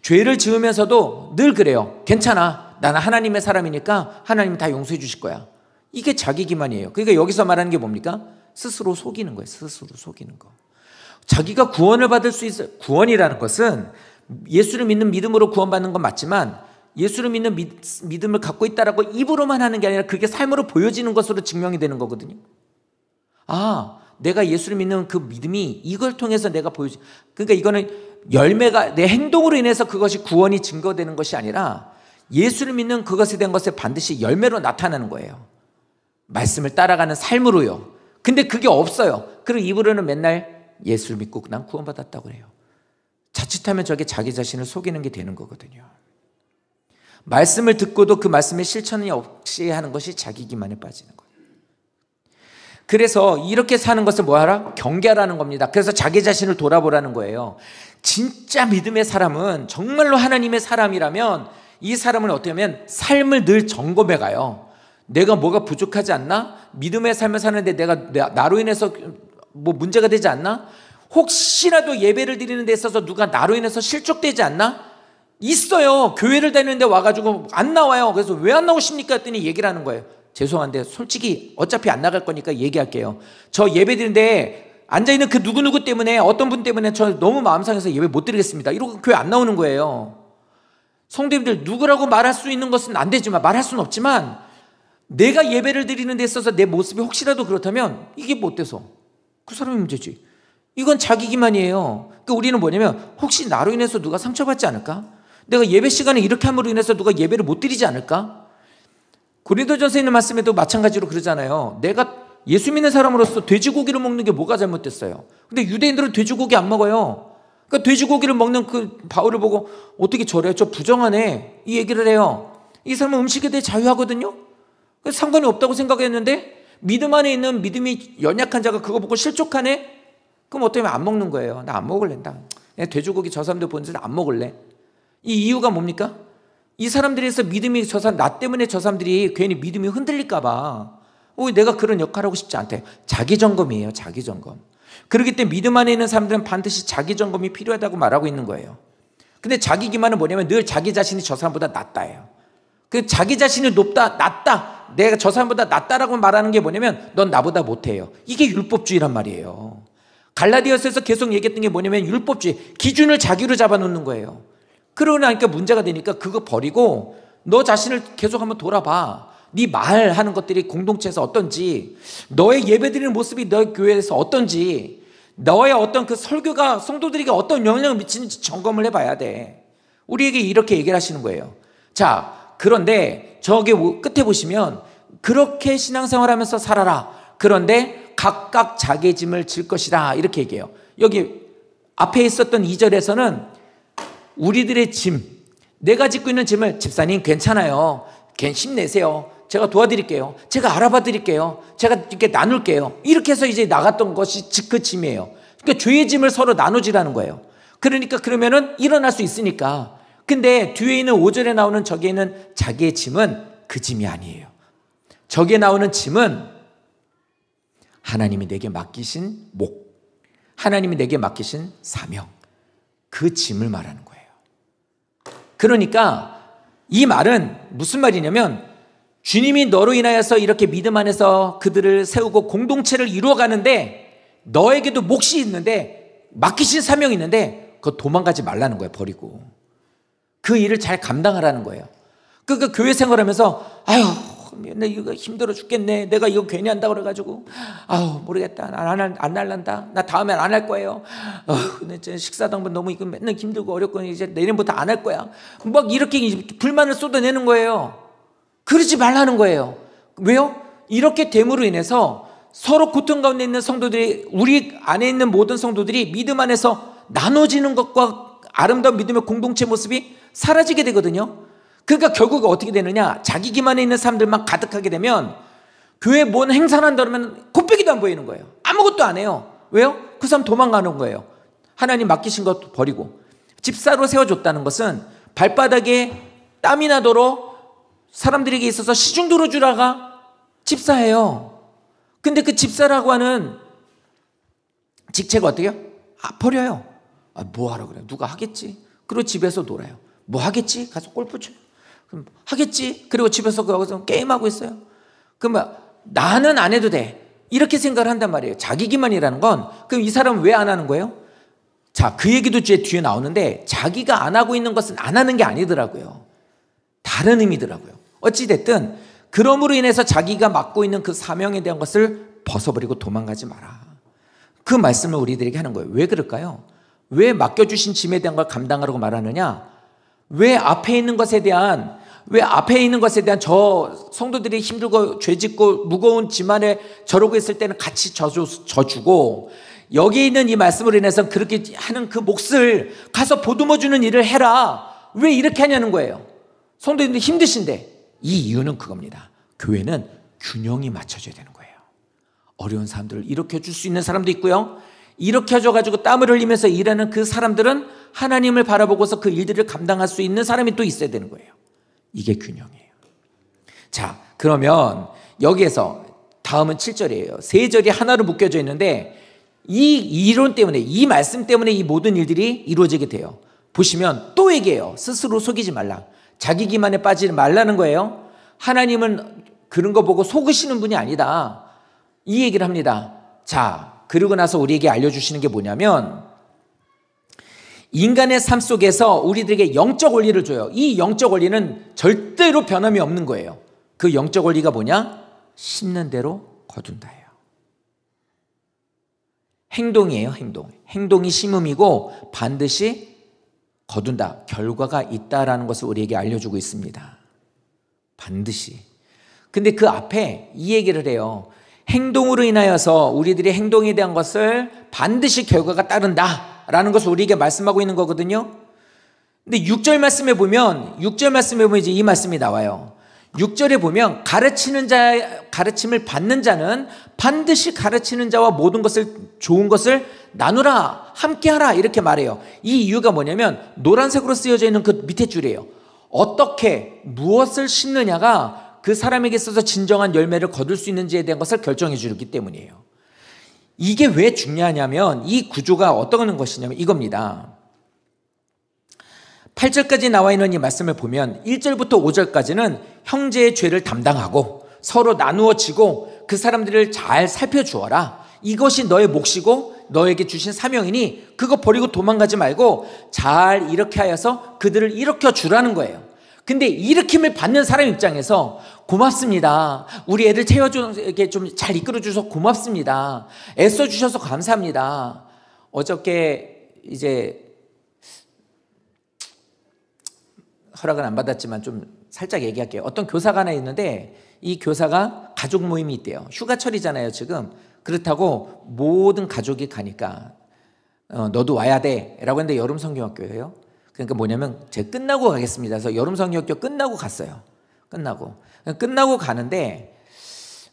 Speaker 1: 죄를 지으면서도 늘 그래요. 괜찮아. 나는 하나님의 사람이니까 하나님은 다 용서해 주실 거야. 이게 자기 기만이에요. 그러니까 여기서 말하는 게 뭡니까? 스스로 속이는 거예요. 스스로 속이는 거. 자기가 구원을 받을 수 있어요. 구원이라는 것은 예수를 믿는 믿음으로 구원받는 건 맞지만 예수를 믿는 믿음을 갖고 있다라고 입으로만 하는 게 아니라 그게 삶으로 보여지는 것으로 증명이 되는 거거든요. 내가 예수를 믿는 그 믿음이 이걸 통해서 내가 그러니까 이거는 열매가 내 행동으로 인해서 그것이 구원이 증거되는 것이 아니라 예수를 믿는 그것에 대한 것에 반드시 열매로 나타나는 거예요. 말씀을 따라가는 삶으로요. 근데 그게 없어요. 그리고 입으로는 맨날 예수를 믿고 난 구원받았다고 그래요. 자칫하면 저게 자기 자신을 속이는 게 되는 거거든요. 말씀을 듣고도 그 말씀의 실천이 없이 하는 것이 자기 기만에 빠지는 거예요. 그래서 이렇게 사는 것을 뭐하라? 경계하라는 겁니다. 그래서 자기 자신을 돌아보라는 거예요. 진짜 믿음의 사람은 정말로 하나님의 사람이라면 이 사람은 어떻게 하면 삶을 늘 점검해 가요. 내가 뭐가 부족하지 않나? 믿음의 삶을 사는데 내가 나로 인해서 뭐 문제가 되지 않나? 혹시라도 예배를 드리는 데 있어서 누가 나로 인해서 실족되지 않나? 있어요. 교회를 다니는데 와가지고 안 나와요. 그래서 왜 안 나오십니까? 했더니 얘기를 하는 거예요. 죄송한데 솔직히 어차피 안 나갈 거니까 얘기할게요. 저 예배 드리는데 앉아있는 그 누구누구 때문에 어떤 분 때문에 저 너무 마음 상해서 예배 못 드리겠습니다. 이러고 교회 안 나오는 거예요. 성도님들, 누구라고 말할 수 있는 것은 안 되지만, 말할 수는 없지만 내가 예배를 드리는 데 있어서 내 모습이 혹시라도 그렇다면 이게 뭐 어때서? 그 사람이 문제지. 이건 자기 기만이에요. 그러니까 우리는 뭐냐면 혹시 나로 인해서 누가 상처받지 않을까? 내가 예배 시간에 이렇게 함으로 인해서 누가 예배를 못 드리지 않을까? 고린도전서에 있는 말씀에도 마찬가지로 그러잖아요. 내가 예수 믿는 사람으로서 돼지고기를 먹는 게 뭐가 잘못됐어요? 근데 유대인들은 돼지고기 안 먹어요. 그러니까 돼지고기를 먹는 그 바울을 보고 어떻게 저래요? 저 부정하네. 이 얘기를 해요. 이 사람은 음식에 대해 자유하거든요. 상관이 없다고 생각했는데 믿음 안에 있는 믿음이 연약한 자가 그거 보고 실족하네? 그럼 어떻게 하면 안 먹는 거예요. 나 안 먹을래. 돼지고기 저 사람들 보는데 안 먹을래. 이 이유가 뭡니까? 이 사람들에서 믿음이 나 때문에 저 사람들이 괜히 믿음이 흔들릴까 봐. 내가 그런 역할을 하고 싶지 않대. 자기 점검이에요. 자기 점검. 그렇기 때문에 믿음 안에 있는 사람들은 반드시 자기 점검이 필요하다고 말하고 있는 거예요. 근데 자기 기만은 뭐냐면 늘 자기 자신이 저 사람보다 낫다예요. 그 자기 자신이 높다, 낫다, 내가 저 사람보다 낫다라고 말하는 게 뭐냐면 넌 나보다 못해요. 이게 율법주의란 말이에요. 갈라디아서에서 계속 얘기했던 게 뭐냐면 율법주의, 기준을 자기로 잡아놓는 거예요. 그러고 나니까 문제가 되니까 그거 버리고 너 자신을 계속 한번 돌아봐. 네 말하는 것들이 공동체에서 어떤지, 너의 예배드리는 모습이 너의 교회에서 어떤지, 너의 어떤 그 설교가 성도들에게 어떤 영향을 미치는지 점검을 해봐야 돼. 우리에게 이렇게 얘기를 하시는 거예요. 자, 그런데 저기 끝에 보시면 그렇게 신앙생활하면서 살아라. 그런데 각각 자기의 짐을 질 것이다. 이렇게 얘기해요. 여기 앞에 있었던 2절에서는 우리들의 짐, 내가 짓고 있는 짐을 집사님 괜찮아요. 힘내세요. 제가 도와드릴게요. 제가 알아봐 드릴게요. 제가 이렇게 나눌게요. 이렇게 해서 이제 나갔던 것이 그 짐이에요. 그러니까 죄의 짐을 서로 나누지라는 거예요. 그러니까 그러면은 일어날 수 있으니까. 근데 뒤에 있는 5절에 나오는 저기에 있는 자기의 짐은 그 짐이 아니에요. 저기에 나오는 짐은 하나님이 내게 맡기신 목, 하나님이 내게 맡기신 사명, 그 짐을 말하는 거예요. 그러니까 이 말은 무슨 말이냐면 주님이 너로 인하여서 이렇게 믿음 안에서 그들을 세우고 공동체를 이루어가는데 너에게도 몫이 있는데 맡기신 사명이 있는데 그거 도망가지 말라는 거예요. 버리고 그 일을 잘 감당하라는 거예요. 그러니까 교회 생활하면서 아유 나 이거 힘들어 죽겠네. 내가 이거 괜히 한다고 그래가지고 아우 모르겠다. 안 할란다. 나 다음엔 안 할 거예요. 근데 식사당번 너무 이거 맨날 힘들고 어렵고 이제 내년부터 안 할 거야. 막 이렇게 불만을 쏟아내는 거예요. 그러지 말라는 거예요. 왜요? 이렇게 됨으로 인해서 서로 고통 가운데 있는 성도들이, 우리 안에 있는 모든 성도들이 믿음 안에서 나눠지는 것과 아름다운 믿음의 공동체 모습이 사라지게 되거든요. 그러니까 결국 어떻게 되느냐, 자기 기만에 있는 사람들만 가득하게 되면 교회에 뭔 행사를 한다 그러면 코빼기도 안 보이는 거예요. 아무것도 안 해요. 왜요? 그 사람 도망가는 거예요. 하나님 맡기신 것도 버리고. 집사로 세워줬다는 것은 발바닥에 땀이 나도록 사람들에게 있어서 시중도로 주라가 집사예요. 근데 그 집사라고 하는 직책가 어떻게 해요? 버려요. 뭐하러 그래요? 누가 하겠지? 그리고 집에서 놀아요. 뭐 하겠지? 가서 골프 쳐요. 그럼 하겠지? 그리고 집에서 거기서 게임하고 있어요. 그러면 나는 안 해도 돼. 이렇게 생각을 한단 말이에요. 자기 기만이라는 건, 그럼 이 사람은 왜 안 하는 거예요? 자, 그 얘기도 뒤에 나오는데 자기가 안 하고 있는 것은 안 하는 게 아니더라고요. 다른 의미더라고요. 어찌됐든 그럼으로 인해서 자기가 맡고 있는 그 사명에 대한 것을 벗어버리고 도망가지 마라. 그 말씀을 우리들에게 하는 거예요. 왜 그럴까요? 왜 맡겨주신 짐에 대한 걸 감당하라고 말하느냐? 왜 앞에 있는 것에 대한 저 성도들이 힘들고 죄짓고 무거운 짐 안에 저러고 있을 때는 같이 져주고, 여기 있는 이 말씀으로 인해서 그렇게 하는 그 몫을 가서 보듬어주는 일을 해라. 왜 이렇게 하냐는 거예요. 성도님들 힘드신데. 이 이유는 그겁니다. 교회는 균형이 맞춰져야 되는 거예요. 어려운 사람들을 일으켜줄 수 있는 사람도 있고요, 일으켜줘가지고 땀을 흘리면서 일하는 그 사람들은 하나님을 바라보고서 그 일들을 감당할 수 있는 사람이 또 있어야 되는 거예요. 이게 균형이에요. 자, 그러면 여기에서 다음은 7절이에요. 세 절이 하나로 묶여져 있는데 이 이론 때문에, 이 말씀 때문에 이 모든 일들이 이루어지게 돼요. 보시면 또 얘기해요. 스스로 속이지 말라. 자기 기만에 빠지지 말라는 거예요. 하나님은 그런 거 보고 속으시는 분이 아니다. 이 얘기를 합니다. 자, 그러고 나서 우리에게 알려주시는 게 뭐냐면, 인간의 삶 속에서 우리들에게 영적 원리를 줘요. 이 영적 원리는 절대로 변함이 없는 거예요. 그 영적 원리가 뭐냐? 심는 대로 거둔다예요. 행동이에요. 행동이 심음이고 반드시 거둔다, 결과가 있다라는 것을 우리에게 알려주고 있습니다. 반드시. 근데 그 앞에 이 얘기를 해요. 행동으로 인하여서 우리들의 행동에 대한 것을 반드시 결과가 따른다라는 것을 우리에게 말씀하고 있는 거거든요. 근데 6절 말씀에 보면 이제 이 말씀이 나와요. 6절에 보면 가르침을 받는 자는 반드시 가르치는 자와 모든 것을, 좋은 것을 나누라, 함께하라, 이렇게 말해요. 이 이유가 뭐냐면 노란색으로 쓰여져 있는 그 밑에 줄이에요. 어떻게 무엇을 심느냐가 그 사람에게 있어서 진정한 열매를 거둘 수 있는지에 대한 것을 결정해 주기 때문이에요. 이게 왜 중요하냐면, 이 구조가 어떤 것이냐면 이겁니다. 8절까지 나와 있는 이 말씀을 보면 1절부터 5절까지는 형제의 죄를 담당하고 서로 나누어지고 그 사람들을 잘 살펴주어라. 이것이 너의 몫이고 너에게 주신 사명이니 그거 버리고 도망가지 말고 잘 이렇게 하여서 그들을 일으켜 주라는 거예요. 근데 일으킴을 받는 사람 입장에서 고맙습니다. 우리 애들 이렇게 좀 잘 이끌어 주셔서 고맙습니다. 애써 주셔서 감사합니다. 어저께 이제 허락은 안 받았지만 좀 살짝 얘기할게요. 어떤 교사가 하나 있는데 이 교사가 가족 모임이 있대요. 휴가철이잖아요 지금. 그렇다고 모든 가족이 가니까 너도 와야 돼 라고 했는데 여름 성경학교예요. 그러니까 뭐냐면 제가 끝나고 가겠습니다. 그래서 여름 성경학교 끝나고 갔어요. 끝나고 가는데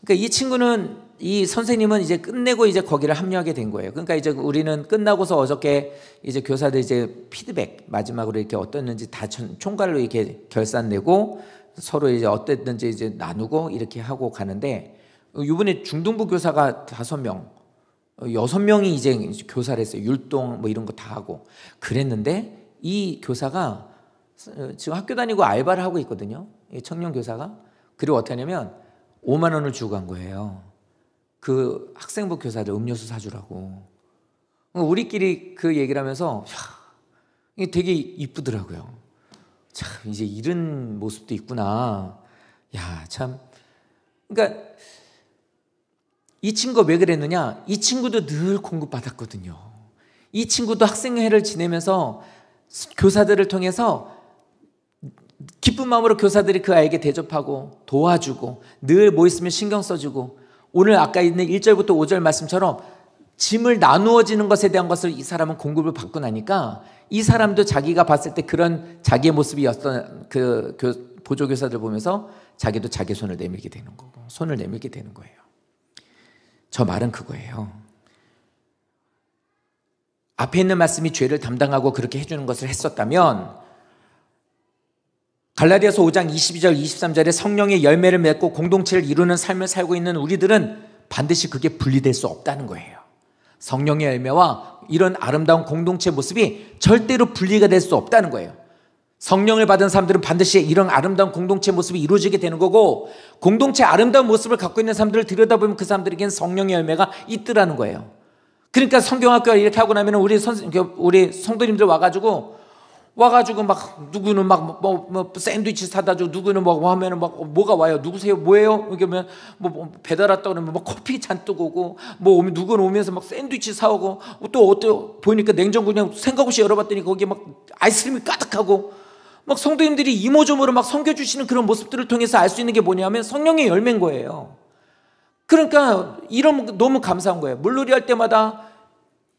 Speaker 1: 그러니까 이 친구는 이 선생님은 이제 끝내고 이제 거기를 합류하게 된 거예요. 그러니까 이제 우리는 끝나고서 어저께 이제 교사들 이제 피드백 마지막으로 이렇게 어땠는지 다 총괄로 이렇게 결산 내고 서로 이제 어땠는지 이제 나누고 이렇게 하고 가는데 이번에 중등부 교사가 5명, 6명이 이제 교사를 했어요. 율동 뭐 이런 거 다 하고 그랬는데 이 교사가 지금 학교 다니고 알바를 하고 있거든요. 이 청년 교사가. 그리고 어떻게 하냐면 5만 원을 주고 간 거예요. 그 학생부 교사들 음료수 사주라고. 우리끼리 그 얘기를 하면서 이게 되게 이쁘더라고요. 참 이제 이런 모습도 있구나. 야, 참. 그러니까 이 친구가 왜 그랬느냐? 이 친구도 늘 공급받았거든요. 이 친구도 학생회를 지내면서 교사들을 통해서 기쁜 마음으로 교사들이 그 아이에게 대접하고 도와주고 늘 뭐 있으면 신경 써주고 오늘 아까 있는 1절부터 5절 말씀처럼 짐을 나누어지는 것에 대한 것을 이 사람은 공급을 받고 나니까 이 사람도 자기가 봤을 때 그런 자기의 모습이었던 그 보조교사들 보면서 자기도 자기 손을 내밀게 되는 거고 손을 내밀게 되는 거예요. 저 말은 그거예요. 앞에 있는 말씀이 죄를 담당하고 그렇게 해주는 것을 했었다면 갈라디아서 5장 22절 23절에 성령의 열매를 맺고 공동체를 이루는 삶을 살고 있는 우리들은 반드시 그게 분리될 수 없다는 거예요. 성령의 열매와 이런 아름다운 공동체 모습이 절대로 분리가 될 수 없다는 거예요. 성령을 받은 사람들은 반드시 이런 아름다운 공동체 모습이 이루어지게 되는 거고 공동체 아름다운 모습을 갖고 있는 사람들을 들여다보면 그 사람들에게는 성령의 열매가 있더라는 거예요. 그러니까 성경학교 이렇게 하고 나면 우리 성도님들 와가지고 막 누구는 막 뭐 샌드위치 사다 주고 누구는 뭐 하면은 막 뭐가 와요? 누구세요? 뭐예요? 그러면 뭐 배달 왔다 그러면 뭐 커피 잔뜩 오고 뭐 누구는 오면서 막 샌드위치 사오고 또 어때 보니까 냉장고 그냥 생각 없이 열어봤더니 거기에 막 아이스크림이 가득하고 막 성도님들이 이모저모로 막 섬겨주시는 그런 모습들을 통해서 알 수 있는 게 뭐냐면 성령의 열매인 거예요. 그러니까 이런 너무 감사한 거예요. 물놀이 할 때마다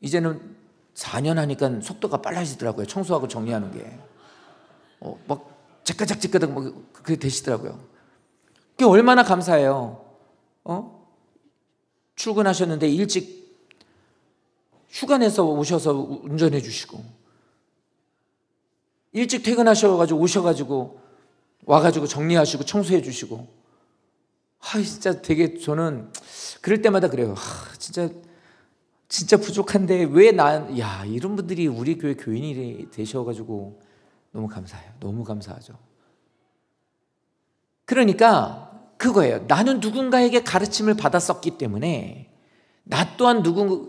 Speaker 1: 이제는 4년 하니까 속도가 빨라지더라고요. 청소하고 정리하는 게. 막 째까작째까작 뭐 그게 되시더라고요. 그게 얼마나 감사해요. 출근하셨는데 일찍 휴가 내서 오셔서 운전해 주시고 일찍 퇴근하셔가지고 오셔가지고 와가지고 정리하시고 청소해 주시고 진짜 되게 저는 그럴 때마다 그래요. 진짜 부족한데 왜 이런 분들이 우리 교회 교인이 되셔가지고 너무 감사해요. 너무 감사하죠. 그러니까 그거예요. 나는 누군가에게 가르침을 받았었기 때문에 나 또한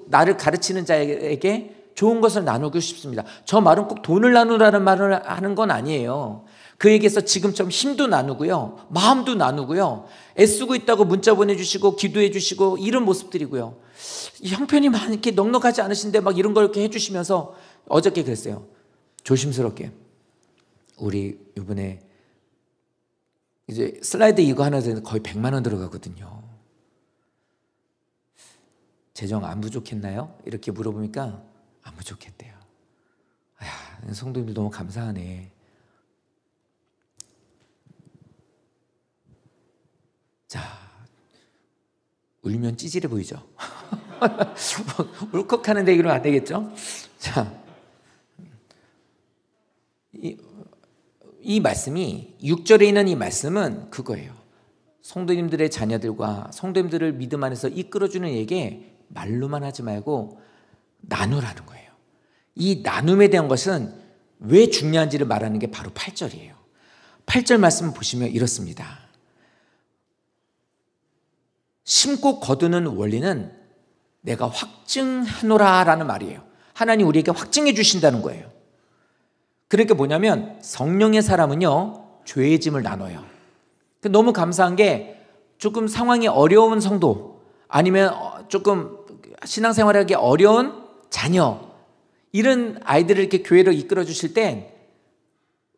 Speaker 1: 나를 가르치는 자에게 좋은 것을 나누고 싶습니다. 저 말은 꼭 돈을 나누라는 말을 하는 건 아니에요. 그에게서 지금처럼 힘도 나누고요. 마음도 나누고요. 애쓰고 있다고 문자 보내주시고 기도해 주시고 이런 모습들이고요. 형편이 많게 넉넉하지 않으신데 막 이런 걸 이렇게 해주시면서 어저께 그랬어요. 조심스럽게 우리 이번에 이제 슬라이드 이거 하나 되는데 거의 100만 원 들어가거든요. 재정 안 부족했나요? 이렇게 물어보니까 안 부족했대요. 성도님들 너무 감사하네. 자, 울면 찌질해 보이죠? 울컥하는데 이러면 안 되겠죠? 자, 이 말씀이 6절에 있는 이 말씀은 그거예요. 성도님들의 자녀들과 성도님들을 믿음 안에서 이끌어주는 얘기에 말로만 하지 말고 나누라는 거예요. 이 나눔에 대한 것은 왜 중요한지를 말하는 게 바로 8절이에요. 8절 말씀을 보시면 이렇습니다. 심고 거두는 원리는 내가 확증하노라 라는 말이에요. 하나님 우리에게 확증해 주신다는 거예요. 그러니까 뭐냐면 성령의 사람은요 죄의 짐을 나눠요. 너무 감사한 게 조금 상황이 어려운 성도 아니면 조금 신앙생활하기 어려운 자녀 이런 아이들을 이렇게 교회로 이끌어 주실 땐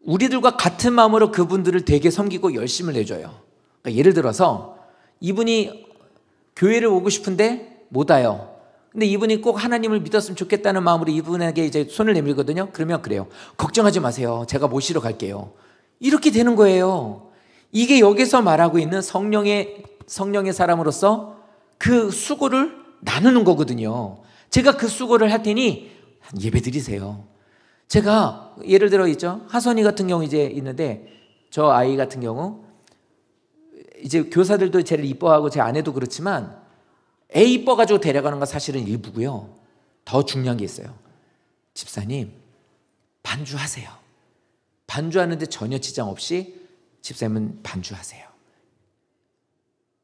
Speaker 1: 우리들과 같은 마음으로 그분들을 되게 섬기고 열심을 내줘요. 그러니까 예를 들어서 이분이 교회를 오고 싶은데 못 와요. 근데 이분이 꼭 하나님을 믿었으면 좋겠다는 마음으로 이분에게 이제 손을 내밀거든요. 그러면 그래요. 걱정하지 마세요. 제가 모시러 갈게요. 이렇게 되는 거예요. 이게 여기서 말하고 있는 성령의 사람으로서 그 수고를 나누는 거거든요. 제가 그 수고를 할 테니 예배 드리세요. 제가 예를 들어 있죠. 하선이 같은 경우 이제 있는데 저 아이 같은 경우 이제 교사들도 쟤를 이뻐하고 제 아내도 그렇지만 애 이뻐가지고 데려가는 건 사실은 일부고요. 더 중요한 게 있어요. 집사님 반주하세요. 반주하는데 전혀 지장 없이 집사님은 반주하세요.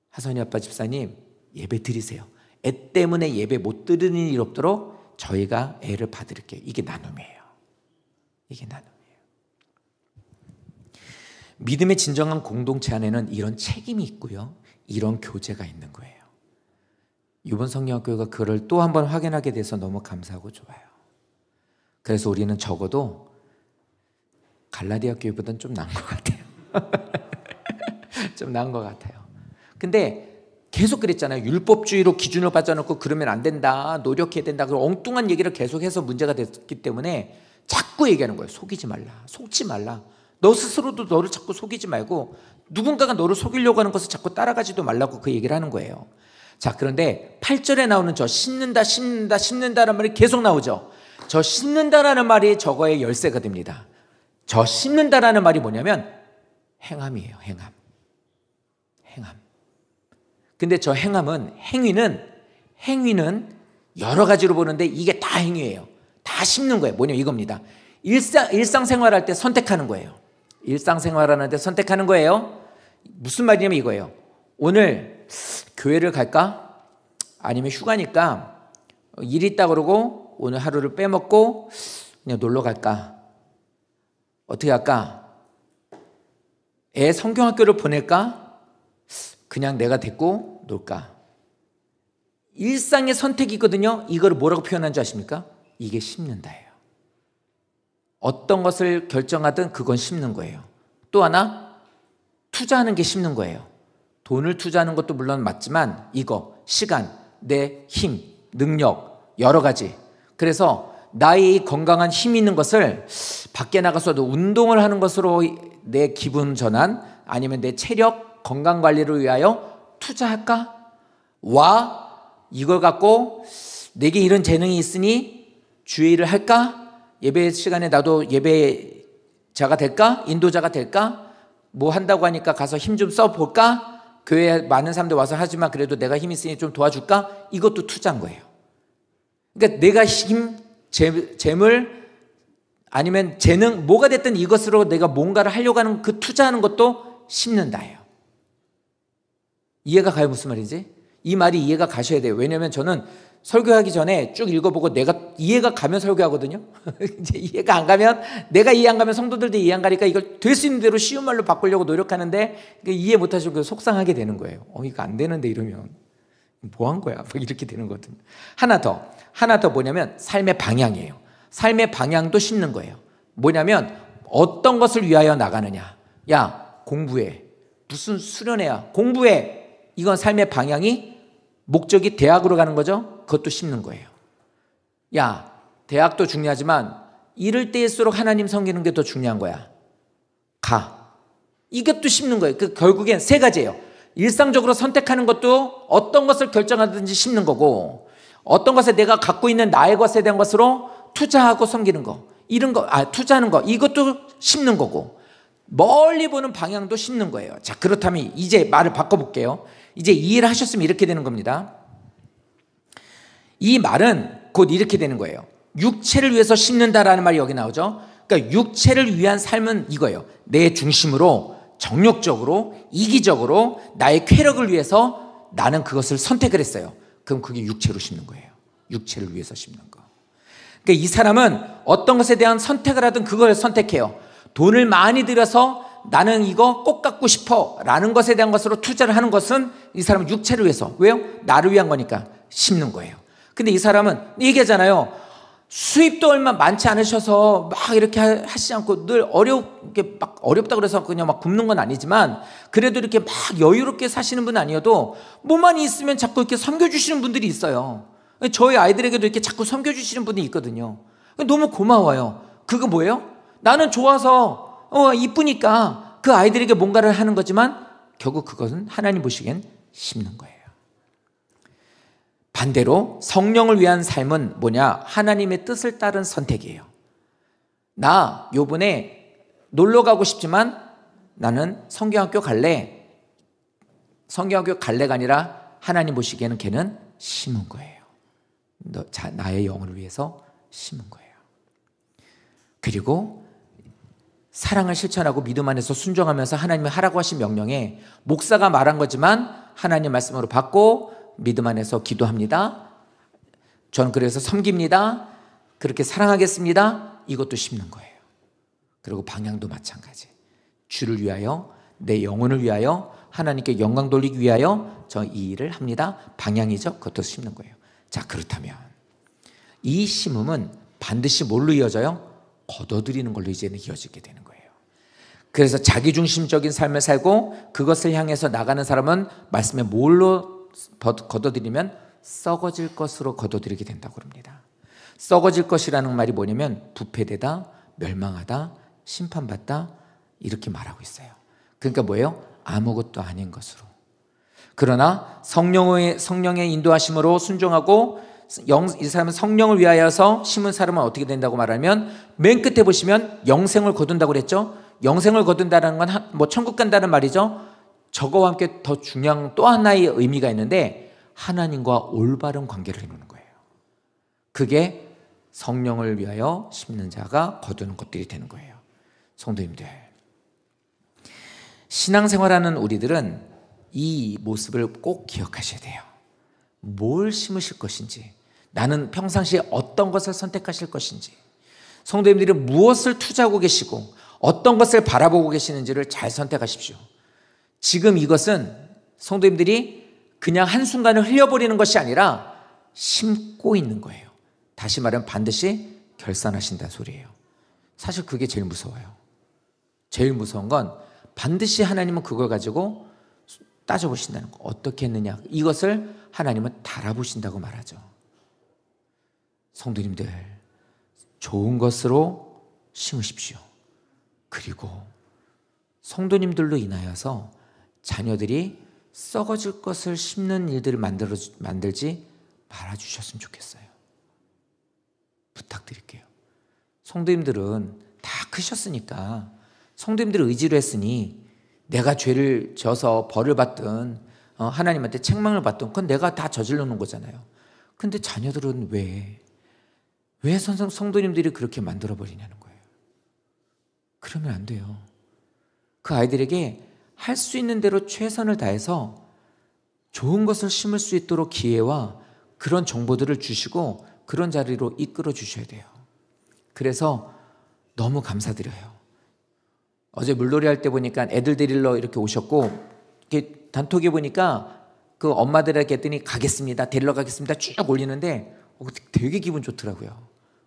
Speaker 1: 하선이 아빠 집사님 예배 드리세요. 애 때문에 예배 못 드리는 일 없도록 저희가 애를 봐드릴게요. 이게 나눔이에요. 이게 나눔이에요. 믿음의 진정한 공동체 안에는 이런 책임이 있고요. 이런 교제가 있는 거예요. 이번 성령학교가 그걸 또 한 번 확인하게 돼서 너무 감사하고 좋아요. 그래서 우리는 적어도 갈라디아 교회보다는 좀 나은 것 같아요. 좀 나은 것 같아요. 근데 계속 그랬잖아요. 율법주의로 기준을 빠져놓고 그러면 안 된다. 노력해야 된다. 그런 엉뚱한 얘기를 계속해서 문제가 됐기 때문에 자꾸 얘기하는 거예요. 속이지 말라. 속지 말라. 너 스스로도 너를 자꾸 속이지 말고 누군가가 너를 속이려고 하는 것을 자꾸 따라가지도 말라고 그 얘기를 하는 거예요. 자, 그런데 8절에 나오는 저 심는다라는 말이 계속 나오죠. 저 심는다라는 말이 저거의 열쇠가 됩니다. 저 심는다라는 말이 뭐냐면 행함이에요. 행함. 근데 저 행위는 여러 가지로 보는데 이게 다 행위예요. 다 심는 거예요. 뭐냐 이겁니다. 일상생활할 때 선택하는 거예요. 일상생활하는데 선택하는 거예요. 무슨 말이냐면 이거예요. 오늘 교회를 갈까? 아니면 휴가니까 일 있다 그러고 오늘 하루를 빼먹고 그냥 놀러 갈까? 어떻게 할까? 애 성경학교를 보낼까? 그냥 내가 데리고 놀까? 일상의 선택이거든요. 이걸 뭐라고 표현한 줄 아십니까? 이게 심는다예요. 어떤 것을 결정하든 그건 심는 거예요. 또 하나 투자하는 게 심는 거예요. 돈을 투자하는 것도 물론 맞지만 이거 시간, 내 힘, 능력 여러 가지. 그래서 나의 건강한 힘 있는 것을 밖에 나가서도 운동을 하는 것으로 내 기분 전환 아니면 내 체력 건강관리를 위하여 투자할까? 이걸 갖고 내게 이런 재능이 있으니 주의를 할까? 예배 시간에 나도 예배자가 될까? 인도자가 될까? 뭐 한다고 하니까 가서 힘 좀 써볼까? 교회에 많은 사람들 와서 하지만 그래도 내가 힘 있으니 좀 도와줄까? 이것도 투자인 거예요. 그러니까 내가 힘, 재물 아니면 재능 뭐가 됐든 이것으로 내가 뭔가를 하려고 하는 그 투자하는 것도 심는다예요. 이해가 가요? 무슨 말인지? 이 말이 이해가 가셔야 돼요. 왜냐하면 저는 설교하기 전에 쭉 읽어보고 내가 이해가 가면 설교하거든요. 이제 이해가 안 가면 내가 이해 안 가면 성도들도 이해 안 가니까 이걸 될 수 있는 대로 쉬운 말로 바꾸려고 노력하는데 이해 못 하시고 속상하게 되는 거예요. 이거 안 되는데 이러면 뭐 한 거야? 이렇게 되는 거거든요. 하나 더 뭐냐면 삶의 방향이에요. 삶의 방향도 심는 거예요. 뭐냐면 어떤 것을 위하여 나가느냐. 야 공부해. 무슨 수련회야. 공부해. 이건 삶의 방향이 목적이 대학으로 가는 거죠. 그것도 심는 거예요. 야 대학도 중요하지만 이럴 때일수록 하나님 섬기는 게 더 중요한 거야. 가. 이것도 심는 거예요. 결국엔 세 가지예요. 일상적으로 선택하는 것도 어떤 것을 결정하든지 심는 거고 어떤 것에 내가 갖고 있는 나의 것에 대한 것으로 투자하고 섬기는 거 이런 거 투자하는 거 이것도 심는 거고 멀리 보는 방향도 심는 거예요. 자 그렇다면 이제 말을 바꿔볼게요. 이제 이해를 하셨으면 이렇게 되는 겁니다. 이 말은 곧 이렇게 되는 거예요. 육체를 위해서 심는다라는 말이 여기 나오죠. 그러니까 육체를 위한 삶은 이거예요. 내 중심으로 정욕적으로 이기적으로 나의 쾌락을 위해서 나는 그것을 선택을 했어요. 그럼 그게 육체로 심는 거예요. 육체를 위해서 심는 거. 그러니까 이 사람은 어떤 것에 대한 선택을 하든 그걸 선택해요. 돈을 많이 들여서 나는 이거 꼭 갖고 싶어 라는 것에 대한 것으로 투자를 하는 것은 이 사람은 육체를 위해서 왜요? 나를 위한 거니까 심는 거예요. 근데 이 사람은 얘기하잖아요. 수입도 얼마 많지 않으셔서 막 이렇게 하시지 않고 늘 어렵다 그래서 그냥 막 굶는 건 아니지만 그래도 이렇게 막 여유롭게 사시는 분 아니어도 뭐만 있으면 자꾸 이렇게 섬겨주시는 분들이 있어요. 저희 아이들에게도 이렇게 자꾸 섬겨주시는 분이 있거든요. 너무 고마워요. 그거 뭐예요? 나는 좋아서 이쁘니까 그 아이들에게 뭔가를 하는 거지만 결국 그것은 하나님 보시기엔 심는 거예요. 반대로 성령을 위한 삶은 뭐냐? 하나님의 뜻을 따른 선택이에요. 나 요번에 놀러 가고 싶지만 나는 성경학교 갈래. 성경학교 갈래가 아니라 하나님 보시기에는 걔는 심은 거예요. 나의 영혼을 위해서 심은 거예요. 그리고 사랑을 실천하고 믿음 안에서 순종하면서 하나님이 하라고 하신 명령에 목사가 말한 거지만 하나님 말씀으로 받고 믿음 안에서 기도합니다. 저는 그래서 섬깁니다. 그렇게 사랑하겠습니다. 이것도 심는 거예요. 그리고 방향도 마찬가지. 주를 위하여, 내 영혼을 위하여, 하나님께 영광 돌리기 위하여 저 이 일을 합니다. 방향이죠. 그것도 심는 거예요. 자, 그렇다면 이 심음은 반드시 뭘로 이어져요? 거둬들이는 걸로 이제는 이어지게 되는 거예요. 그래서 자기중심적인 삶을 살고 그것을 향해서 나가는 사람은 말씀에 뭘로 거둬들이면 썩어질 것으로 거둬들이게 된다고 합니다. 썩어질 것이라는 말이 뭐냐면 부패되다, 멸망하다, 심판받다 이렇게 말하고 있어요. 그러니까 뭐예요? 아무것도 아닌 것으로. 그러나 성령의 인도하심으로 순종하고 이 사람은 성령을 위하여서 심은 사람은 어떻게 된다고 말하면 맨 끝에 보시면 영생을 거둔다고 그랬죠. 영생을 거둔다는 건 뭐 천국 간다는 말이죠. 저거와 함께 더 중요한 또 하나의 의미가 있는데 하나님과 올바른 관계를 이루는 거예요. 그게 성령을 위하여 심는 자가 거두는 것들이 되는 거예요. 성도님들, 신앙생활하는 우리들은 이 모습을 꼭 기억하셔야 돼요. 뭘 심으실 것인지, 나는 평상시에 어떤 것을 선택하실 것인지, 성도님들이 무엇을 투자하고 계시고 어떤 것을 바라보고 계시는지를 잘 선택하십시오. 지금 이것은 성도님들이 그냥 한순간을 흘려버리는 것이 아니라 심고 있는 거예요. 다시 말하면 반드시 결산하신다는 소리예요. 사실 그게 제일 무서워요. 제일 무서운 건 반드시 하나님은 그걸 가지고 따져보신다는 거. 어떻게 했느냐. 이것을 하나님은 달아보신다고 말하죠. 성도님들, 좋은 것으로 심으십시오. 그리고 성도님들로 인하여서 자녀들이 썩어질 것을 심는 일들을 만들지 말아주셨으면 좋겠어요. 부탁드릴게요. 성도님들은 다 크셨으니까, 성도님들을 의지로 했으니 내가 죄를 져서 벌을 받든 하나님한테 책망을 받든 그건 내가 다 저질러 놓은 거잖아요. 근데 자녀들은 왜 성도님들이 그렇게 만들어버리냐는 거예요. 그러면 안 돼요. 그 아이들에게 할 수 있는 대로 최선을 다해서 좋은 것을 심을 수 있도록 기회와 그런 정보들을 주시고 그런 자리로 이끌어 주셔야 돼요. 그래서 너무 감사드려요. 어제 물놀이 할 때 보니까 애들 데리러 이렇게 오셨고, 이렇게 단톡에 보니까 그 엄마들에게 했더니 가겠습니다, 데리러 가겠습니다 쭉 올리는데 되게 기분 좋더라고요.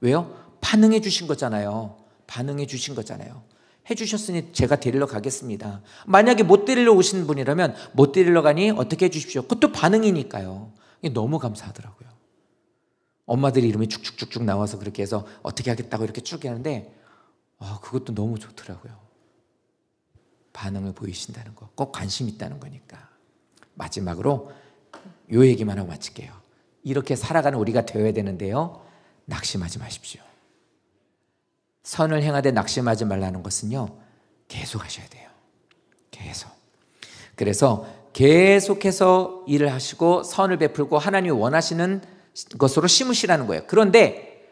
Speaker 1: 왜요? 반응해 주신 거잖아요. 반응해 주신 거잖아요. 해주셨으니 제가 데리러 가겠습니다. 만약에 못 데리러 오신 분이라면 못 데리러 가니 어떻게 해주십시오. 그것도 반응이니까요. 너무 감사하더라고요. 엄마들이 이름이 쭉쭉쭉쭉 나와서 그렇게 해서 어떻게 하겠다고 이렇게 쭉 하는데 그것도 너무 좋더라고요. 반응을 보이신다는 거, 꼭 관심 있다는 거니까. 마지막으로 요 얘기만 하고 마칠게요. 이렇게 살아가는 우리가 되어야 되는데요, 낙심하지 마십시오. 선을 행하되 낙심하지 말라는 것은요, 계속 하셔야 돼요. 계속. 그래서 계속해서 일을 하시고 선을 베풀고 하나님이 원하시는 것으로 심으시라는 거예요. 그런데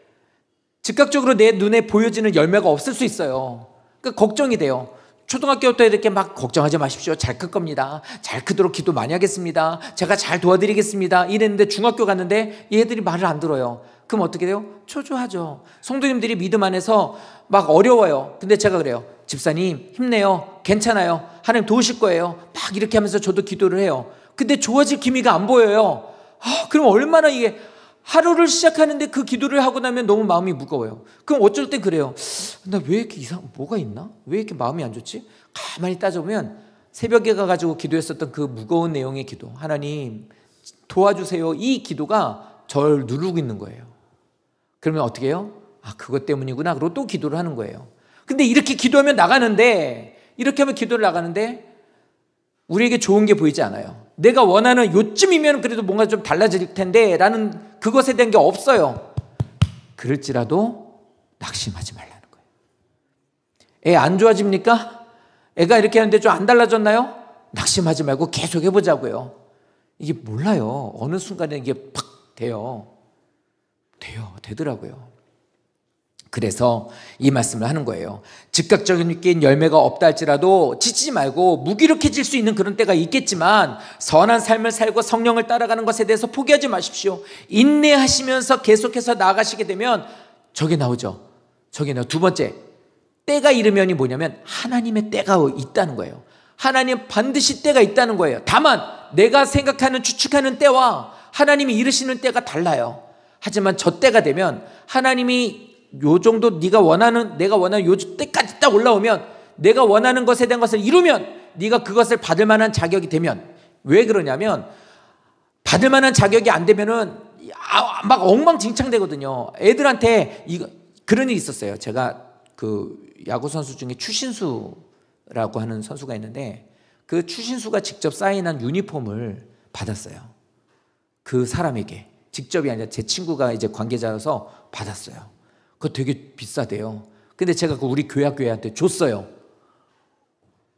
Speaker 1: 즉각적으로 내 눈에 보여지는 열매가 없을 수 있어요. 그러니까 걱정이 돼요. 초등학교 때 이렇게 막 걱정하지 마십시오. 잘 클 겁니다. 잘 크도록 기도 많이 하겠습니다. 제가 잘 도와드리겠습니다. 이랬는데 중학교 갔는데 얘들이 말을 안 들어요. 그럼 어떻게 돼요? 초조하죠. 성도님들이 믿음 안에서 막 어려워요. 근데 제가 그래요. 집사님 힘내요. 괜찮아요. 하나님 도우실 거예요. 막 이렇게 하면서 저도 기도를 해요. 근데 좋아질 기미가 안 보여요. 그럼 얼마나 이게 하루를 시작하는데 그 기도를 하고 나면 너무 마음이 무거워요. 그럼 어쩔 때 그래요. 나 왜 이렇게 뭐가 있나? 왜 이렇게 마음이 안 좋지? 가만히 따져보면 새벽에 가가지고 기도했었던 그 무거운 내용의 기도, 하나님 도와주세요, 이 기도가 저를 누르고 있는 거예요. 그러면 어떻게 해요? 아, 그것 때문이구나. 그리고 또 기도를 하는 거예요. 근데 이렇게 기도하면 나가는데, 이렇게 하면 기도를 나가는데 우리에게 좋은 게 보이지 않아요. 내가 원하는 요쯤이면 그래도 뭔가 좀 달라질 텐데 라는 그것에 대한 게 없어요. 그럴지라도 낙심하지 말라는 거예요. 애 안 좋아집니까? 애가 이렇게 하는데 좀 안 달라졌나요? 낙심하지 말고 계속 해보자고요. 이게 몰라요. 어느 순간에 이게 팍 되더라고요. 그래서 이 말씀을 하는 거예요. 즉각적인 열매가 없다 할지라도 지치지 말고, 무기력해질 수 있는 그런 때가 있겠지만 선한 삶을 살고 성령을 따라가는 것에 대해서 포기하지 마십시오. 인내하시면서 계속해서 나아가시게 되면 저게 나오죠. 두 번째, 때가 이르면이 뭐냐면 하나님의 때가 있다는 거예요. 하나님 반드시 때가 있다는 거예요. 다만 내가 생각하는, 추측하는 때와 하나님이 이르시는 때가 달라요. 하지만 저 때가 되면 하나님이 요 정도 내가 원하는 요 때까지 딱 올라오면, 내가 원하는 것에 대한 것을 이루면 네가 그것을 받을 만한 자격이 되면, 왜 그러냐면 받을 만한 자격이 안 되면은 막 엉망진창 되거든요. 애들한테 그런 일이 있었어요. 제가 그 야구 선수 중에 추신수라고 하는 선수가 있는데, 그 추신수가 직접 사인한 유니폼을 받았어요. 그 사람에게 직접이 아니라 제 친구가 이제 관계자여서 받았어요. 그거 되게 비싸대요. 근데 제가 우리 교회한테 줬어요.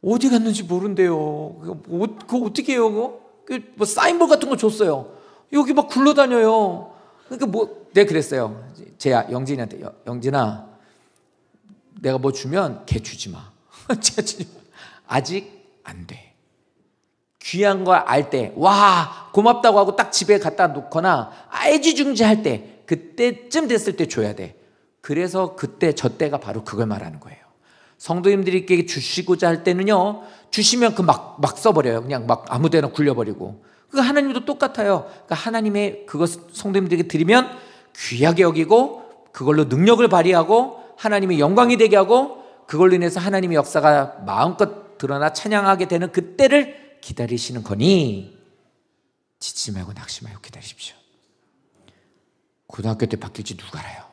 Speaker 1: 어디 갔는지 모른대요. 그거 어떻게 해요? 뭐 사인볼 같은 거 줬어요. 여기 막 굴러다녀요. 그러니까 내가 그랬어요. 제가 영진이한테, 영진아, 내가 뭐 주면 걔 주지 마. 아직 안 돼. 귀한 걸 알 때, 와, 고맙다고 하고 딱 집에 갖다 놓거나 애지중지할 때, 그때쯤 됐을 때 줘야 돼. 그래서 그때 저 때가 바로 그걸 말하는 거예요. 성도님들에게 주시고자 할 때는요, 주시면 막 써버려요. 그냥 막 아무데나 굴려버리고. 그 하나님도 똑같아요. 그러니까 하나님의 그것 성도님들에게 드리면 귀하게 여기고, 그걸로 능력을 발휘하고 하나님의 영광이 되게 하고, 그걸로 인해서 하나님의 역사가 마음껏 드러나 찬양하게 되는 그때를 기다리시는 거니 지치지 말고 낙심 말고 기다리십시오. 고등학교 때 바뀔지 누가 알아요?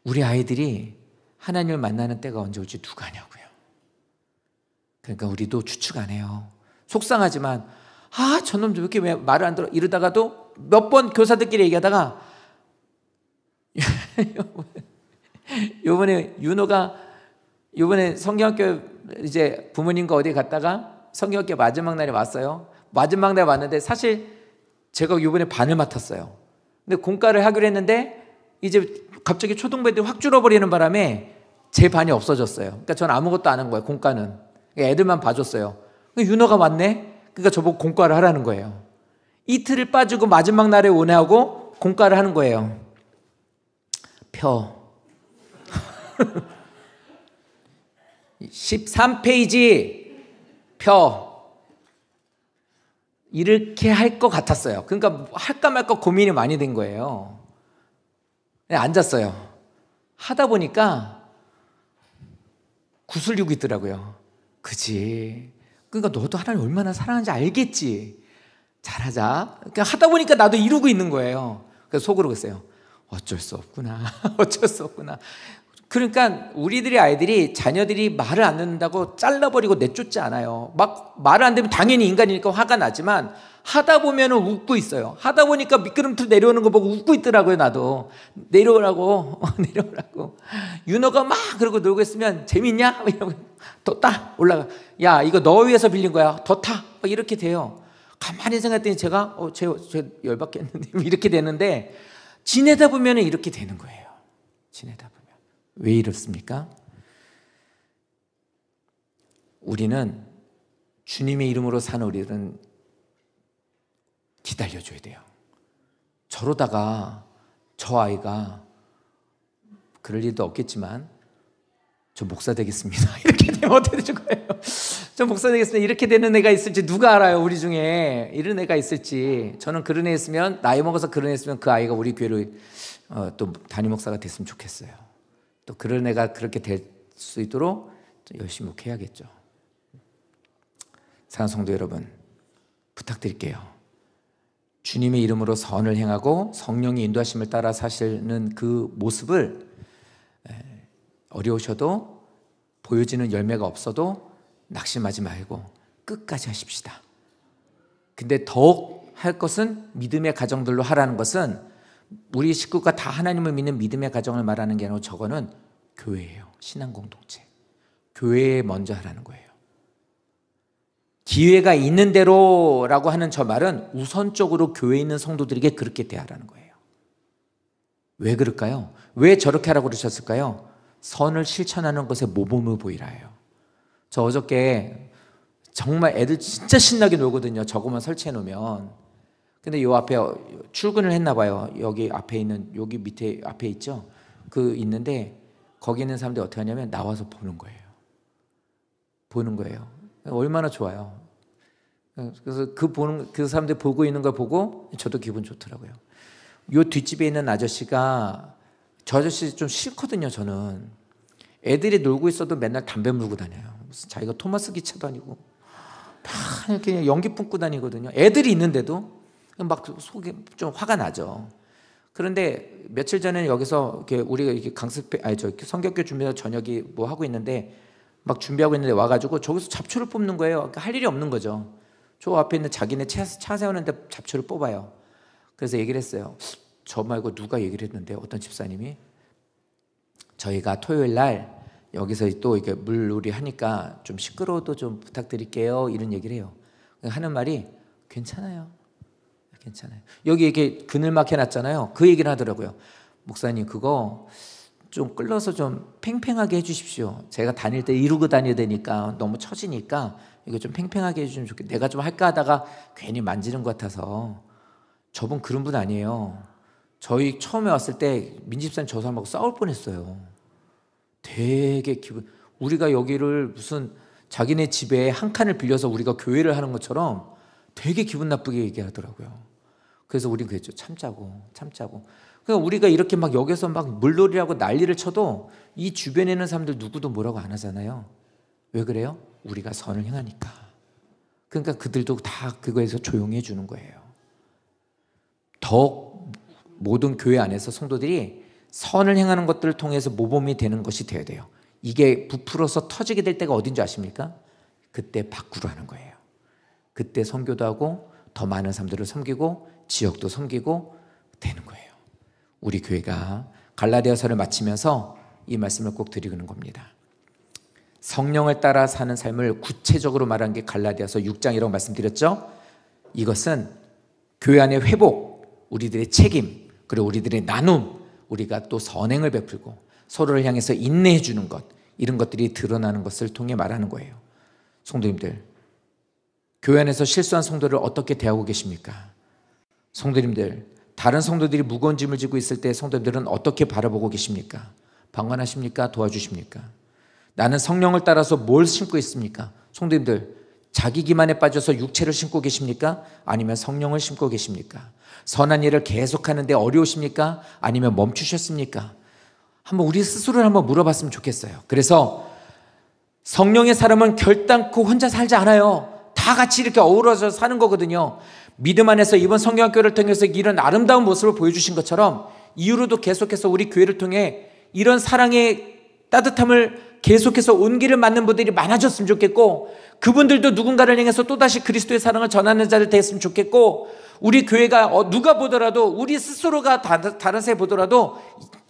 Speaker 1: 우리 아이들이 하나님을 만나는 때가 언제 올지 누가 아냐고요. 그러니까 우리도 추측 안 해요. 속상하지만 저놈 왜 이렇게 왜 말을 안 들어, 이러다가도 몇 번 교사들끼리 얘기하다가 요번에 윤호가 요번에 성경학교 이제 부모님과 어디 갔다가 성경학교 마지막 날에 왔어요. 마지막 날에 왔는데 사실 제가 요번에 반을 맡았어요. 근데 공과를 하기로 했는데 이제 갑자기 초등부 애들이 확 줄어버리는 바람에 제 반이 없어졌어요. 그러니까 저는 아무것도 안 한 거예요. 공과는. 그러니까 애들만 봐줬어요. 윤호가 왔네. 그러니까 저보고 공과를 하라는 거예요. 이틀을 빠지고 마지막 날에 오네하고 공과를 하는 거예요. 펴. 13페이지 펴. 이렇게 할 것 같았어요. 그러니까 할까 말까 고민이 많이 된 거예요. 앉았어요. 하다 보니까 구슬리고 있더라고요. 그지? 그러니까 너도 하나님 얼마나 사랑하는지 알겠지? 잘하자. 그러니까 하다 보니까 나도 이루고 있는 거예요. 그래서 속으로 그랬어요. 어쩔 수 없구나. 어쩔 수 없구나. 그러니까 우리들의 아이들이, 자녀들이 말을 안 듣는다고 잘라버리고 내쫓지 않아요. 막 말을 안 듣면 당연히 인간이니까 화가 나지만 하다 보면 웃고 있어요. 하다 보니까 미끄럼틀 내려오는 거 보고 웃고 있더라고요. 나도 내려오라고 내려오라고. 윤호가 막 그러고 놀고 있으면 재밌냐? 이러고 더 따 올라가. 야, 이거 너 위해서 빌린 거야. 더 타. 이렇게 돼요. 가만히 생각했더니 제가 쟤 열받겠는데 이렇게 되는데, 지내다 보면 이렇게 되는 거예요. 지내다 보면. 왜 이렇습니까? 우리는 주님의 이름으로 사는 우리들은 기다려줘야 돼요. 저러다가 저 아이가, 그럴 일도 없겠지만 저 목사 되겠습니다. 이렇게 되면 어떻게 되는 거예요? 저 목사 되겠습니다. 이렇게 되는 애가 있을지 누가 알아요? 우리 중에 이런 애가 있을지. 저는 그런 애 있으면, 나이 먹어서 그런 애 있으면 그 아이가 우리 교회로 또 담임 목사가 됐으면 좋겠어요. 또 그런 애가 그렇게 될 수 있도록 열심히 목회해야겠죠. 사랑하는 성도 여러분, 부탁드릴게요. 주님의 이름으로 선을 행하고 성령의 인도하심을 따라 사시는 그 모습을 어려우셔도 보여지는 열매가 없어도 낙심하지 말고 끝까지 하십시다. 근데 더욱 할 것은 믿음의 가정들로 하라는 것은 우리 식구가 다 하나님을 믿는 믿음의 가정을 말하는 게 아니고 저거는 교회예요. 신앙 공동체. 교회에 먼저 하라는 거예요. 기회가 있는 대로라고 하는 저 말은 우선적으로 교회에 있는 성도들에게 그렇게 대하라는 거예요. 왜 그럴까요? 왜 저렇게 하라고 그러셨을까요? 선을 실천하는 것에 모범을 보이라요. 저 어저께 정말 애들 진짜 신나게 놀거든요. 저거만 설치해 놓으면. 근데 요 앞에 출근을 했나 봐요. 여기 앞에 있는, 여기 밑에 앞에 있죠? 그 있는데 거기 있는 사람들이 어떻게 하냐면 나와서 보는 거예요. 보는 거예요. 얼마나 좋아요. 그래서 그 사람들 보고 있는 걸 보고 저도 기분 좋더라고요. 요 뒷집에 있는 아저씨가, 저 아저씨 좀 싫거든요. 저는 애들이 놀고 있어도 맨날 담배 물고 다녀요. 무슨 자기가 토마스 기차도 아니고 막 이렇게 연기 뿜고 다니거든요. 애들이 있는데도 막 속이 좀 화가 나죠. 그런데 며칠 전에 여기서 이렇게 우리가 이렇게 성격교 준비해서 저녁이 뭐 하고 있는데 막 준비하고 있는데 와가지고 저기서 잡초를 뽑는 거예요. 그러니까 할 일이 없는 거죠. 저 앞에 있는 자기네 차 세우는데 잡초를 뽑아요. 그래서 얘기를 했어요. 저 말고 누가 얘기를 했는데 어떤 집사님이 저희가 토요일 날 여기서 또 이렇게 물놀이 하니까 좀 시끄러워도 좀 부탁드릴게요. 이런 얘기를 해요. 하는 말이 괜찮아요. 괜찮아요. 여기 이렇게 그늘막 해놨잖아요. 그 얘기를 하더라고요. 목사님 그거 좀 끌러서 좀 팽팽하게 해주십시오. 제가 다닐 때 이루고 다녀야 되니까 너무 처지니까 이거 좀 팽팽하게 해주시면 좋겠어요. 내가 좀 할까 하다가 괜히 만지는 것 같아서. 저분 그런 분 아니에요. 저희 처음에 왔을 때 민집사님 저 사람하고 싸울 뻔했어요. 되게 우리가 여기를 무슨 자기네 집에 한 칸을 빌려서 우리가 교회를 하는 것처럼 되게 기분 나쁘게 얘기하더라고요. 그래서 우리는 그랬죠. 참자고. 그러니까 우리가 이렇게 막 여기서 막 물놀이하고 난리를 쳐도 이 주변에 있는 사람들 누구도 뭐라고 안 하잖아요. 왜 그래요? 우리가 선을 행하니까. 그러니까 그들도 다 그거에서 조용히 해주는 거예요. 더 모든 교회 안에서 성도들이 선을 행하는 것들을 통해서 모범이 되는 것이 되어야 돼요. 이게 부풀어서 터지게 될 때가 어딘지 아십니까? 그때 밖으로 하는 거예요. 그때 선교도 하고 더 많은 사람들을 섬기고 지역도 섬기고 되는 거예요. 우리 교회가 갈라디아서를 마치면서 이 말씀을 꼭 드리는 겁니다. 성령을 따라 사는 삶을 구체적으로 말한 게 갈라디아서 6장이라고 말씀드렸죠. 이것은 교회 안의 회복, 우리들의 책임, 그리고 우리들의 나눔, 우리가 또 선행을 베풀고 서로를 향해서 인내해 주는 것, 이런 것들이 드러나는 것을 통해 말하는 거예요. 성도님들, 교회 안에서 실수한 성도를 어떻게 대하고 계십니까? 성도님들, 다른 성도들이 무거운 짐을 지고 있을 때 성도들은 어떻게 바라보고 계십니까? 방관하십니까? 도와주십니까? 나는 성령을 따라서 뭘 신고 있습니까? 성도님들, 자기 기만에 빠져서 육체를 신고 계십니까? 아니면 성령을 신고 계십니까? 선한 일을 계속하는데 어려우십니까? 아니면 멈추셨습니까? 한번 우리 스스로를 한번 물어봤으면 좋겠어요. 그래서 성령의 사람은 결단코 혼자 살지 않아요. 다 같이 이렇게 어우러져 사는 거거든요. 믿음 안에서 이번 성경학교를 통해서 이런 아름다운 모습을 보여주신 것처럼 이후로도 계속해서 우리 교회를 통해 이런 사랑의 따뜻함을 계속해서 온기를 맞는 분들이 많아졌으면 좋겠고, 그분들도 누군가를 향해서 또다시 그리스도의 사랑을 전하는 자를 됐으면 좋겠고, 우리 교회가 누가 보더라도, 우리 스스로가 다른 새 보더라도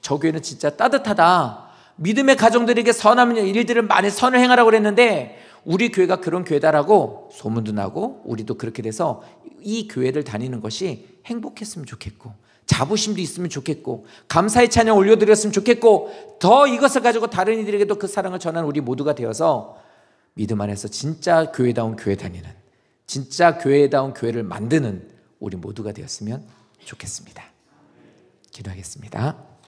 Speaker 1: 저 교회는 진짜 따뜻하다, 믿음의 가정들에게 선한 일들을 많이 선을 행하라고 그랬는데 우리 교회가 그런 교회다라고 소문도 나고 우리도 그렇게 돼서 이 교회를 다니는 것이 행복했으면 좋겠고, 자부심도 있으면 좋겠고, 감사의 찬양 올려드렸으면 좋겠고, 더 이것을 가지고 다른 이들에게도 그 사랑을 전하는 우리 모두가 되어서 믿음 안에서 진짜 교회다운 교회 다니는, 진짜 교회다운 교회를 만드는 우리 모두가 되었으면 좋겠습니다. 기도하겠습니다.